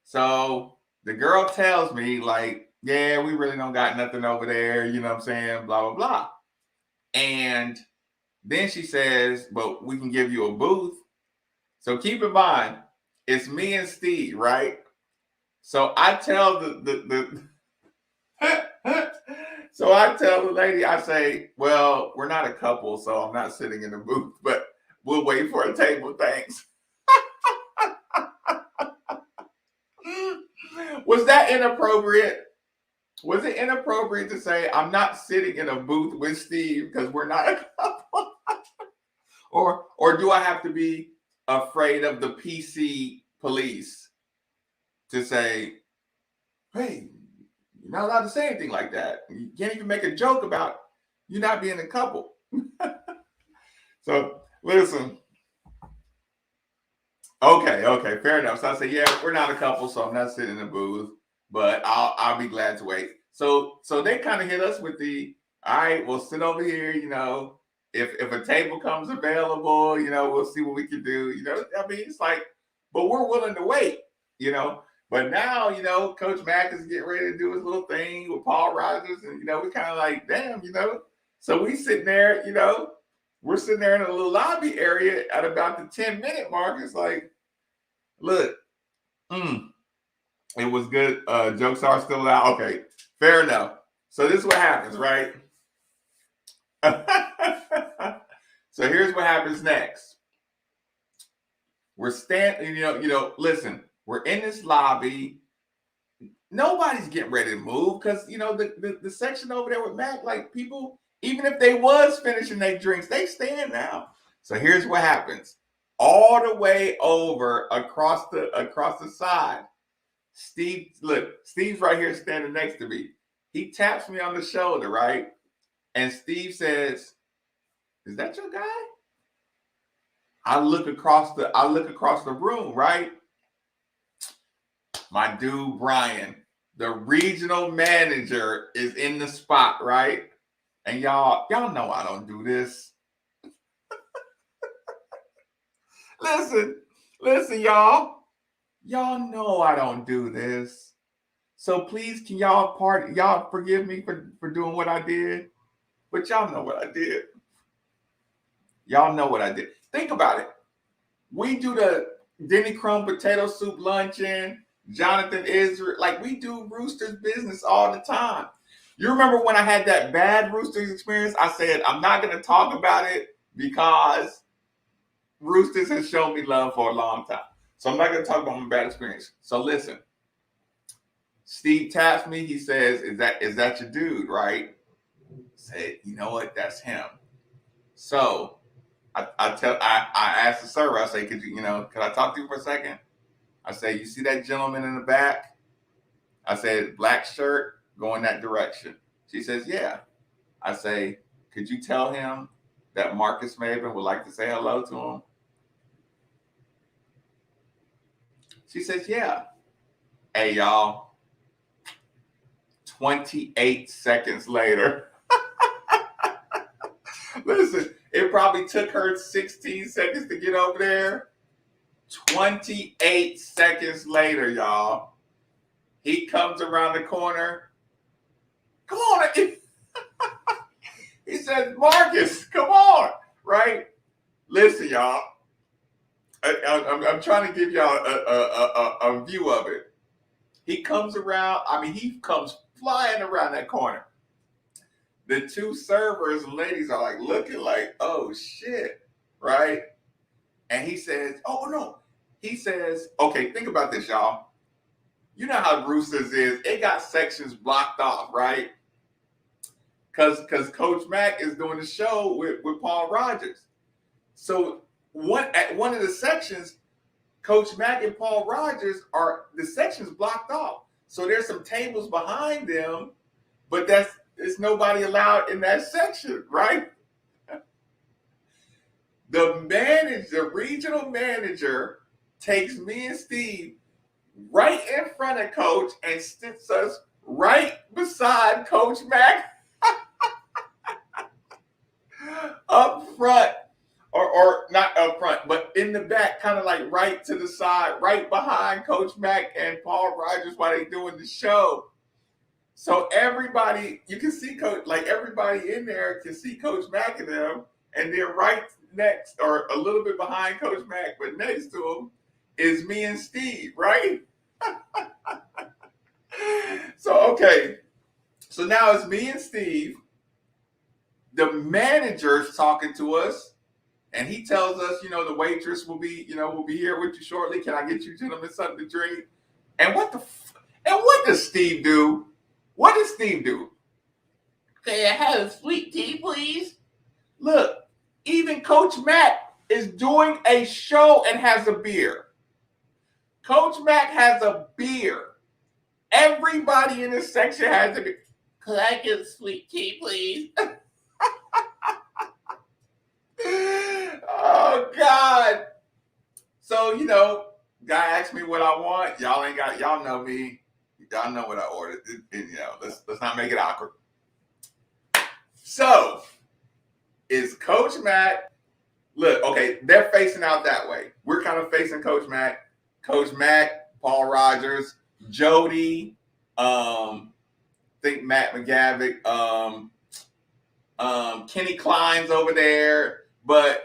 So the girl tells me, like, yeah, we really don't got nothing over there, you know what I'm saying, blah, blah, blah. And then she says, but we can give you a booth. So keep in mind, it's me and Steve, right? So I tell So I tell the lady, I say, well, we're not a couple, so I'm not sitting in the booth, but we'll wait for a table, thanks. Was that inappropriate? Was it inappropriate to say I'm not sitting in a booth with Steve because we're not a couple? or do I have to be afraid of the PC police to say, hey, you're not allowed to say anything like that. You can't even make a joke about you not being a couple. So listen. Okay, fair enough. So I say, yeah, we're not a couple, so I'm not sitting in the booth, but I'll be glad to wait. So they kind of hit us with the, all right, we'll sit over here, if a table comes available, we'll see what we can do. I mean, it's like, but we're willing to wait, But now, Coach Mack is getting ready to do his little thing with Paul Rogers, and we're kind of like, damn, So we sitting there, we're sitting there in a little lobby area at about the 10-minute mark. It's like, look, it was good. Jokes are still out. Okay, fair enough. So this is what happens, right? So here's what happens next. We're standing, listen, we're in this lobby. Nobody's getting ready to move because, the section over there with Mac, like people, even if they was finishing their drinks, they stand now. So here's what happens. All the way over across the side, Steve's right here standing next to me. He taps me on the shoulder, right? And Steve says, is that your guy? I look across the room, right? My dude, Brian, the regional manager, is in the spot, right? And y'all know I don't do this. Listen, y'all. Y'all know I don't do this. So please, can y'all forgive me for doing what I did? But y'all know what I did. Y'all know what I did. Think about it. We do the Denny Crumb potato soup luncheon, Jonathan Israel. Like, we do Roosters business all the time. You remember when I had that bad Roosters experience? I said, I'm not going to talk about it because Roosters has shown me love for a long time. So I'm not going to talk about my bad experience. So listen, Steve taps me. He says, is that your dude, right? I said, you know what? That's him. So I asked the server, I say, could I talk to you for a second? I say, you see that gentleman in the back? I said, black shirt, going that direction. She says, yeah. I say, could you tell him that Marcus Maven would like to say hello to him? She says, yeah. Hey, y'all. 28 seconds later. Listen, it probably took her 16 seconds to get over there. 28 seconds later, y'all. He comes around the corner. Come on. He says, Marcus, come on. Right? Listen, y'all. I'm trying to give y'all a view of it. He comes around. He comes flying around that corner. The two servers and ladies are like looking like, oh shit, right? And he says, oh no. He says, okay, think about this, y'all. You know how Roosters is. It got sections blocked off, right? Because Coach Mack is doing the show with Paul Rogers. So at one of the sections, Coach Mack and Paul Rogers the section's blocked off. So there's some tables behind them, but there's nobody allowed in that section, right? The regional manager takes me and Steve right in front of Coach and sits us right beside Coach Mack up front, or not up front, but in the back, kind of like right to the side, right behind Coach Mack and Paul Rogers while they doing the show. So everybody, you can see Coach, like everybody in there can see Coach Mack and them, and then right next, or a little bit behind Coach Mack, but next to him is me and Steve, right? So, okay. So now it's me and Steve. The manager's talking to us, and he tells us, the waitress will be here with you shortly. Can I get you gentlemen something to drink? And what does Steve do? What does Steve do? Can I have a sweet tea, please? Look, even Coach Mac is doing a show and has a beer. Coach Mac has a beer. Everybody in this section has a beer. Could I get a sweet tea, please? Oh, God. So, guy asked me what I want. Y'all know me. Y'all know what I ordered. Let's not make it awkward. So, is Coach Mac, look, okay, they're facing out that way. We're kind of facing Coach Mac. Coach Mac, Paul Rogers, Jody, think Matt McGavick, Kenny Klein's over there, but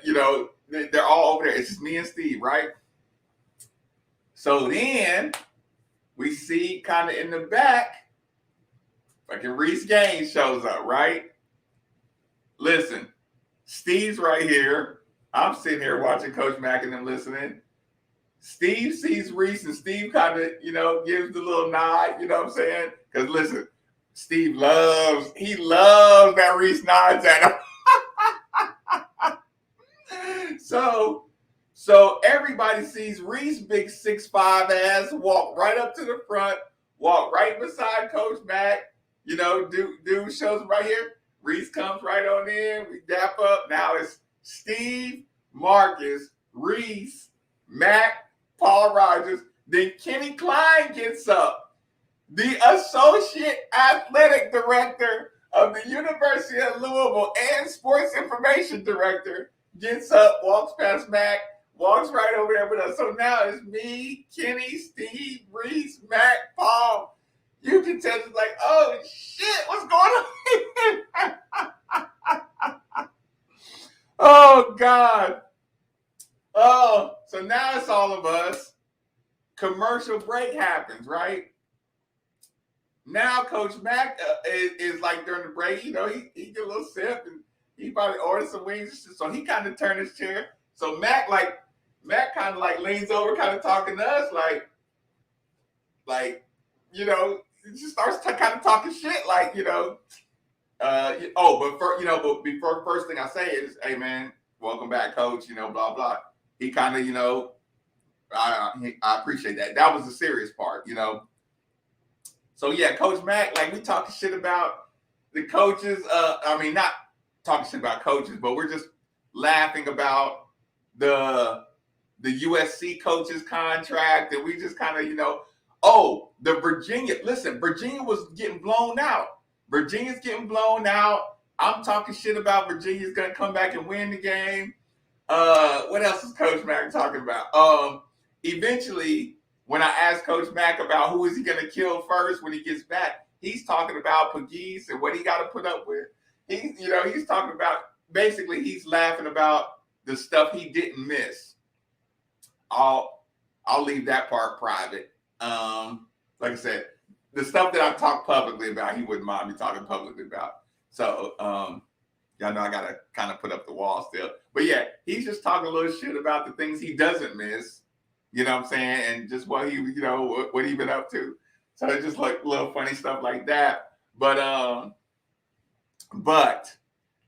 they're all over there. It's just me and Steve, right? So then we see kind of in the back, fucking Reese Gaines shows up, right? Listen, Steve's right here. I'm sitting here watching Coach Mac and them listening. Steve sees Reese, and Steve kind of, gives the little nod, you know what I'm saying? Because listen, Steve loves that Reese nods at him. So everybody sees Reese, big 6'5" ass, walk right up to the front, walk right beside Coach Mac. Dude shows him right here. Reese comes right on in. We dap up. Now it's Steve, Marcus, Reese, Mac, Paul Rogers. Then Kenny Klein gets up. The associate athletic director of the University of Louisville and sports information director gets up, walks past Mac, walks right over there with us. So now it's me, Kenny, Steve, Reese, Mac, Paul. You can tell it's like, oh shit, what's going on? Oh God. Oh, so now it's all of us. Commercial break happens, right? Now Coach Mac is like during the break, he get a little sip and he probably ordered some wings. So he kind of turned his chair. So Mac kind of like leans over, kind of talking to us, he just starts kind of talking shit, but before first thing I say is, hey man, welcome back, Coach, blah blah. He kind of, I appreciate that. That was the serious part, So yeah, Coach Mac, we talking shit about the coaches. Not talking shit about coaches, but we're just laughing about the USC coaches contract, and we just kind of, the Virginia. Listen, Virginia was getting blown out. Virginia's getting blown out. I'm talking shit about Virginia's gonna come back and win the game. What else is Coach Mac talking about? Eventually, when I asked Coach Mac about who is he going to kill first when he gets back, he's talking about Pegues and what he got to put up with. He's talking about, basically, he's laughing about the stuff he didn't miss. I'll leave that part private. Like I said, the stuff that I've talked publicly about, he wouldn't mind me talking publicly about. So, y'all know I got to kind of put up the wall still. But yeah, he's just talking a little shit about the things he doesn't miss. You know what I'm saying? And just what he, what he been up to. So it's just like little funny stuff like that. But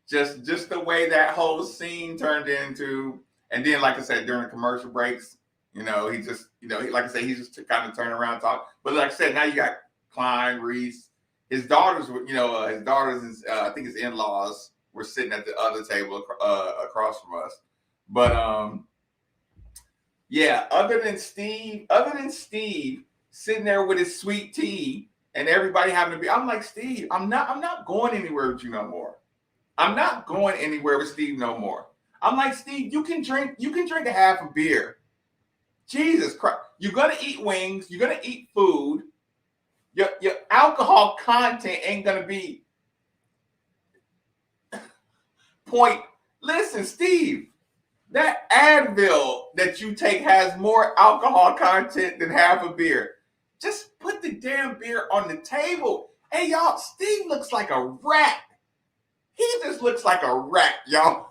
just the way that whole scene turned into, and then like I said, during the commercial breaks, he just, like I said, he just kind of turn around and talk. But like I said, now you got Klein, Reese, his daughters, I think his in-laws were sitting at the other table across from us. But yeah, other than Steve sitting there with his sweet tea and everybody having to be, I'm like, Steve, I'm not going anywhere with you no more. I'm not going anywhere with Steve no more. I'm like, Steve, you can drink a half a beer. Jesus Christ. You're gonna eat wings, you're gonna eat food. Your alcohol content ain't gonna be point. Listen, Steve, that Advil that you take has more alcohol content than half a beer. Just put the damn beer on the table. Hey, y'all, Steve looks like a rat. He just looks like a rat, y'all.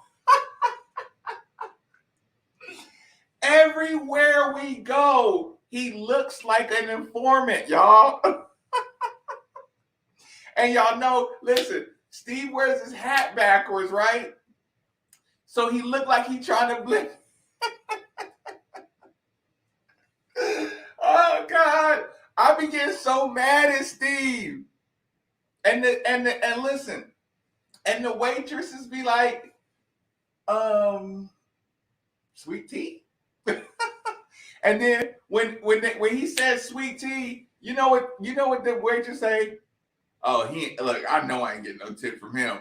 Everywhere we go, he looks like an informant, y'all. And y'all know, listen, Steve wears his hat backwards, right? So he looked like he trying to blend. Oh God, I be getting so mad at Steve. And listen, and the waitresses be like, sweet tea. And then when he says sweet tea, you know what the waitress say? Oh, look, I know I ain't getting no tip from him.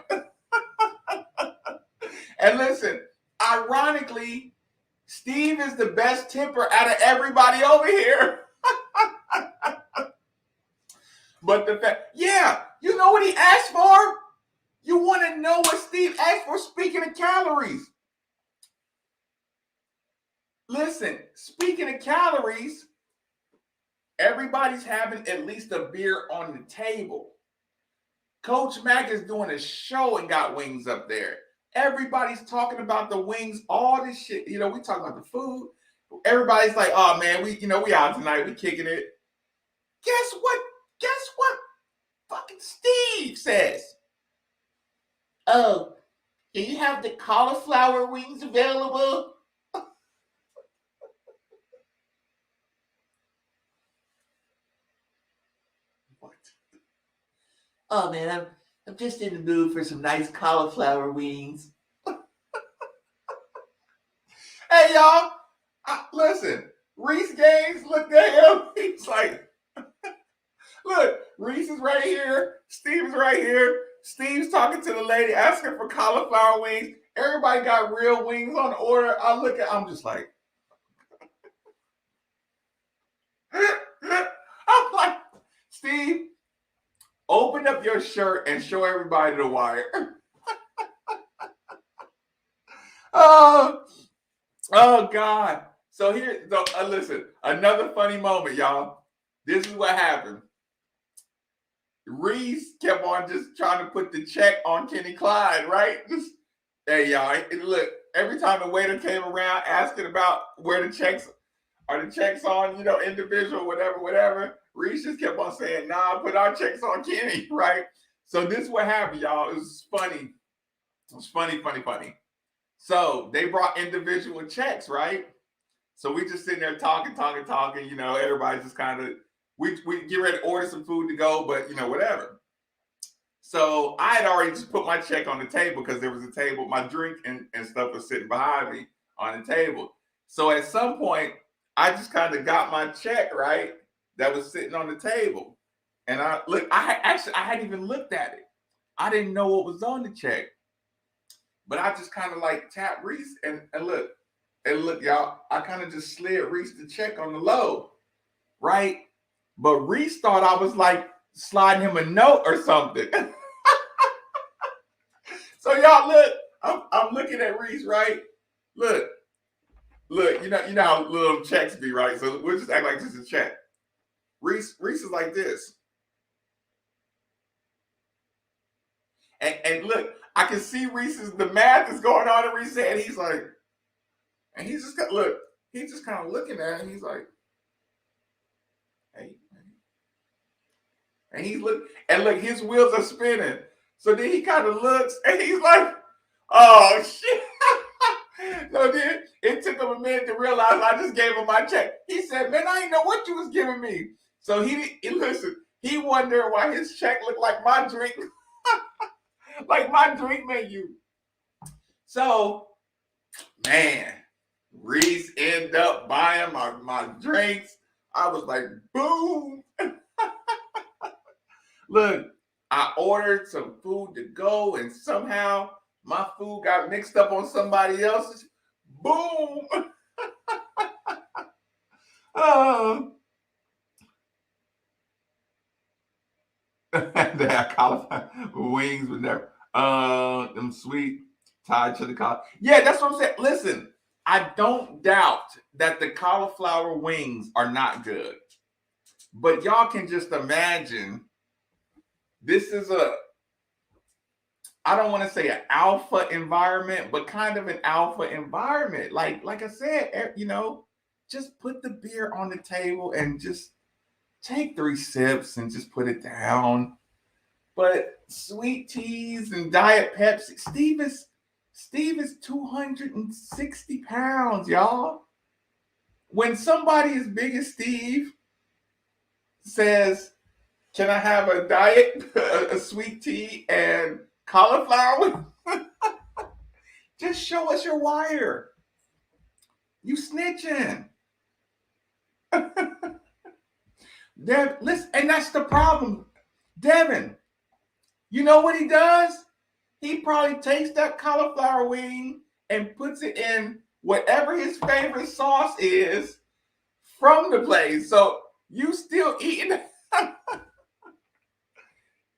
And listen, ironically, Steve is the best tipper out of everybody over here. But the fact, yeah, you know what he asked for? You want to know what Steve asked for? Speaking of calories. Listen, speaking of calories, everybody's having at least a beer on the table. Coach Mack is doing a show and got wings up there. Everybody's talking about the wings, all this shit. You know, we talking about the food. Everybody's like, oh man, we out tonight, we kicking it. Guess what? Fucking Steve says. Oh, do you have the cauliflower wings available? What? Oh man, I'm just in the mood for some nice cauliflower wings. Hey y'all, listen. Reese Gaines looked at him. He's like, look, Reese is right here. Steve's right here. Steve's talking to the lady, asking for cauliflower wings. Everybody got real wings on order. I'm just like, I'm like, Steve, open up your shirt and show everybody the wire. Oh God. So listen, another funny moment, y'all. This is what happened. Reese kept on just trying to put the check on Kenny Clyde, right? Hey, y'all, look, every time the waiter came around asking about where the checks on, individual, whatever, Reese just kept on saying, nah, put our checks on Kenny, right? So this is what happened, y'all. It was funny. It was funny. So they brought individual checks, right? So we just sitting there talking. Everybody just kind of, we get ready to order some food to go, but whatever. So I had already just put my check on the table because there was a table, my drink and stuff was sitting behind me on the table. So at some point, I just kind of got my check, right? That was sitting on the table. And I hadn't even looked at it. I didn't know what was on the check. But I just kind of like tapped Reese and look, y'all, I kind of just slid Reese the check on the low, right? But Reese thought I was like sliding him a note or something. So y'all look, I'm looking at Reese, right? Look, you know how little checks be, right? So we'll just act like this is a check. Reese is like this. And look, I can see the math is going on in Reese's head. He's like, and he's just kind of looking at it. And he's like, hey. And he's look, his wheels are spinning. So then he kind of looks and he's like, oh shit. So then it took him a minute to realize I just gave him my check. He said, man, I didn't know what you was giving me. So he wondered why his check looked like my drink. Like my drink menu. So, man, Reese ended up buying my drinks. I was like, boom. Look, I ordered some food to go and somehow my food got mixed up on somebody else's. Boom. That cauliflower wings with never them sweet tied to the cauliflower. Yeah, that's what I'm saying. Listen, I don't doubt that the cauliflower wings are not good. But y'all can just imagine this is I don't want to say an alpha environment, but kind of an alpha environment. Like I said, just put the beer on the table and just take 3 sips and just put it down. But sweet teas and Diet Pepsi, Steve is 260 pounds, y'all. When somebody as big as Steve says, "Can I have a diet, a sweet tea, and cauliflower?" Just show us your wire. You snitching. Listen, and that's the problem. Devin, you know what he does? He probably takes that cauliflower wing and puts it in whatever his favorite sauce is from the place. So you still eating.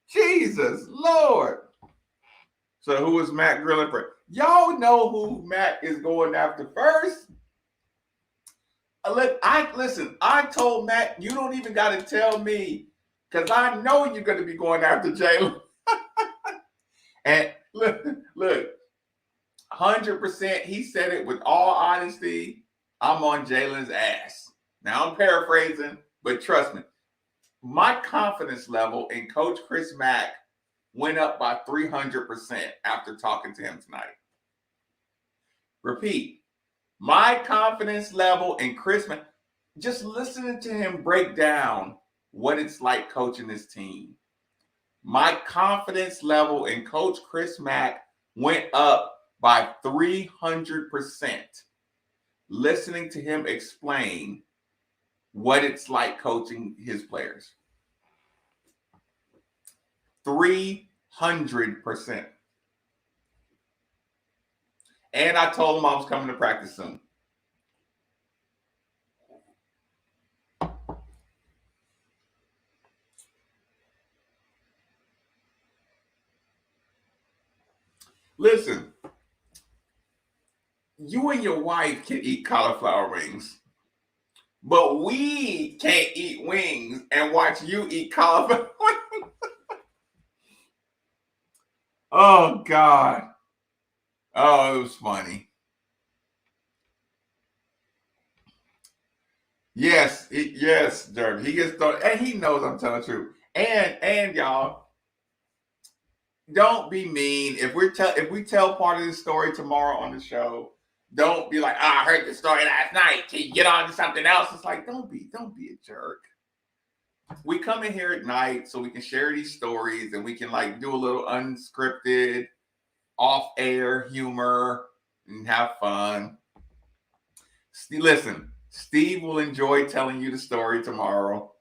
Jesus Lord. So who is Matt grilling for? Y'all know who Matt is going after first. I told Matt, you don't even got to tell me, because I know you're going to be going after Jalen. And look, 100%, he said it with all honesty. I'm on Jalen's ass. Now I'm paraphrasing, but trust me, my confidence level in Coach Chris Mack went up by 300% after talking to him tonight. Repeat. My confidence level in Chris Mack, just listening to him break down what it's like coaching this team. My confidence level in Coach Chris Mack went up by 300%. Listening to him explain what it's like coaching his players. 300%. And I told him I was coming to practice soon. Listen, you and your wife can eat cauliflower wings, but we can't eat wings and watch you eat cauliflower wings. Oh, God. Oh, it was funny. Yes, Jeremy. He gets started, and he knows I'm telling the truth. And y'all, don't be mean. If we tell part of the story tomorrow on the show, don't be like, I heard the story last night. Can you get on to something else? It's like, don't be a jerk. We come in here at night so we can share these stories and we can do a little unscripted, off-air humor and have fun. Listen, Steve will enjoy telling you the story tomorrow.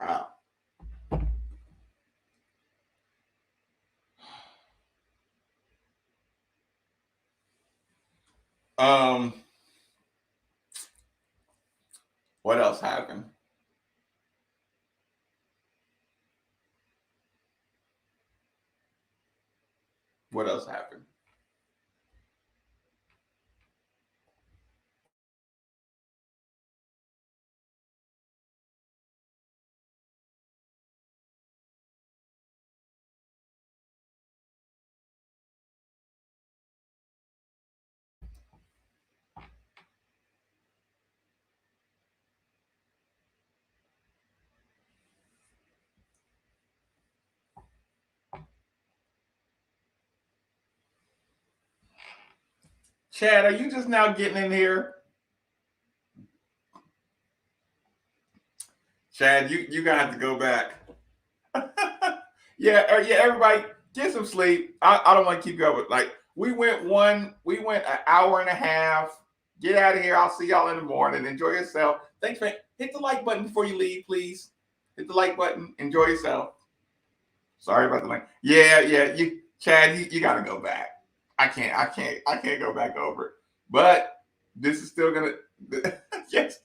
Wow. What else happened? What else happened? Chad, are you just now getting in here? Chad, you gonna have to go back. yeah, everybody, get some sleep. I don't want to keep going. We went an hour and a half. Get out of here. I'll see y'all in the morning. Enjoy yourself. Thanks, man. Hit the like button before you leave, please. Hit the like button. Enjoy yourself. Sorry about the link. Yeah. Chad, you gotta go back. I can't go back over it. But this is still gonna yes.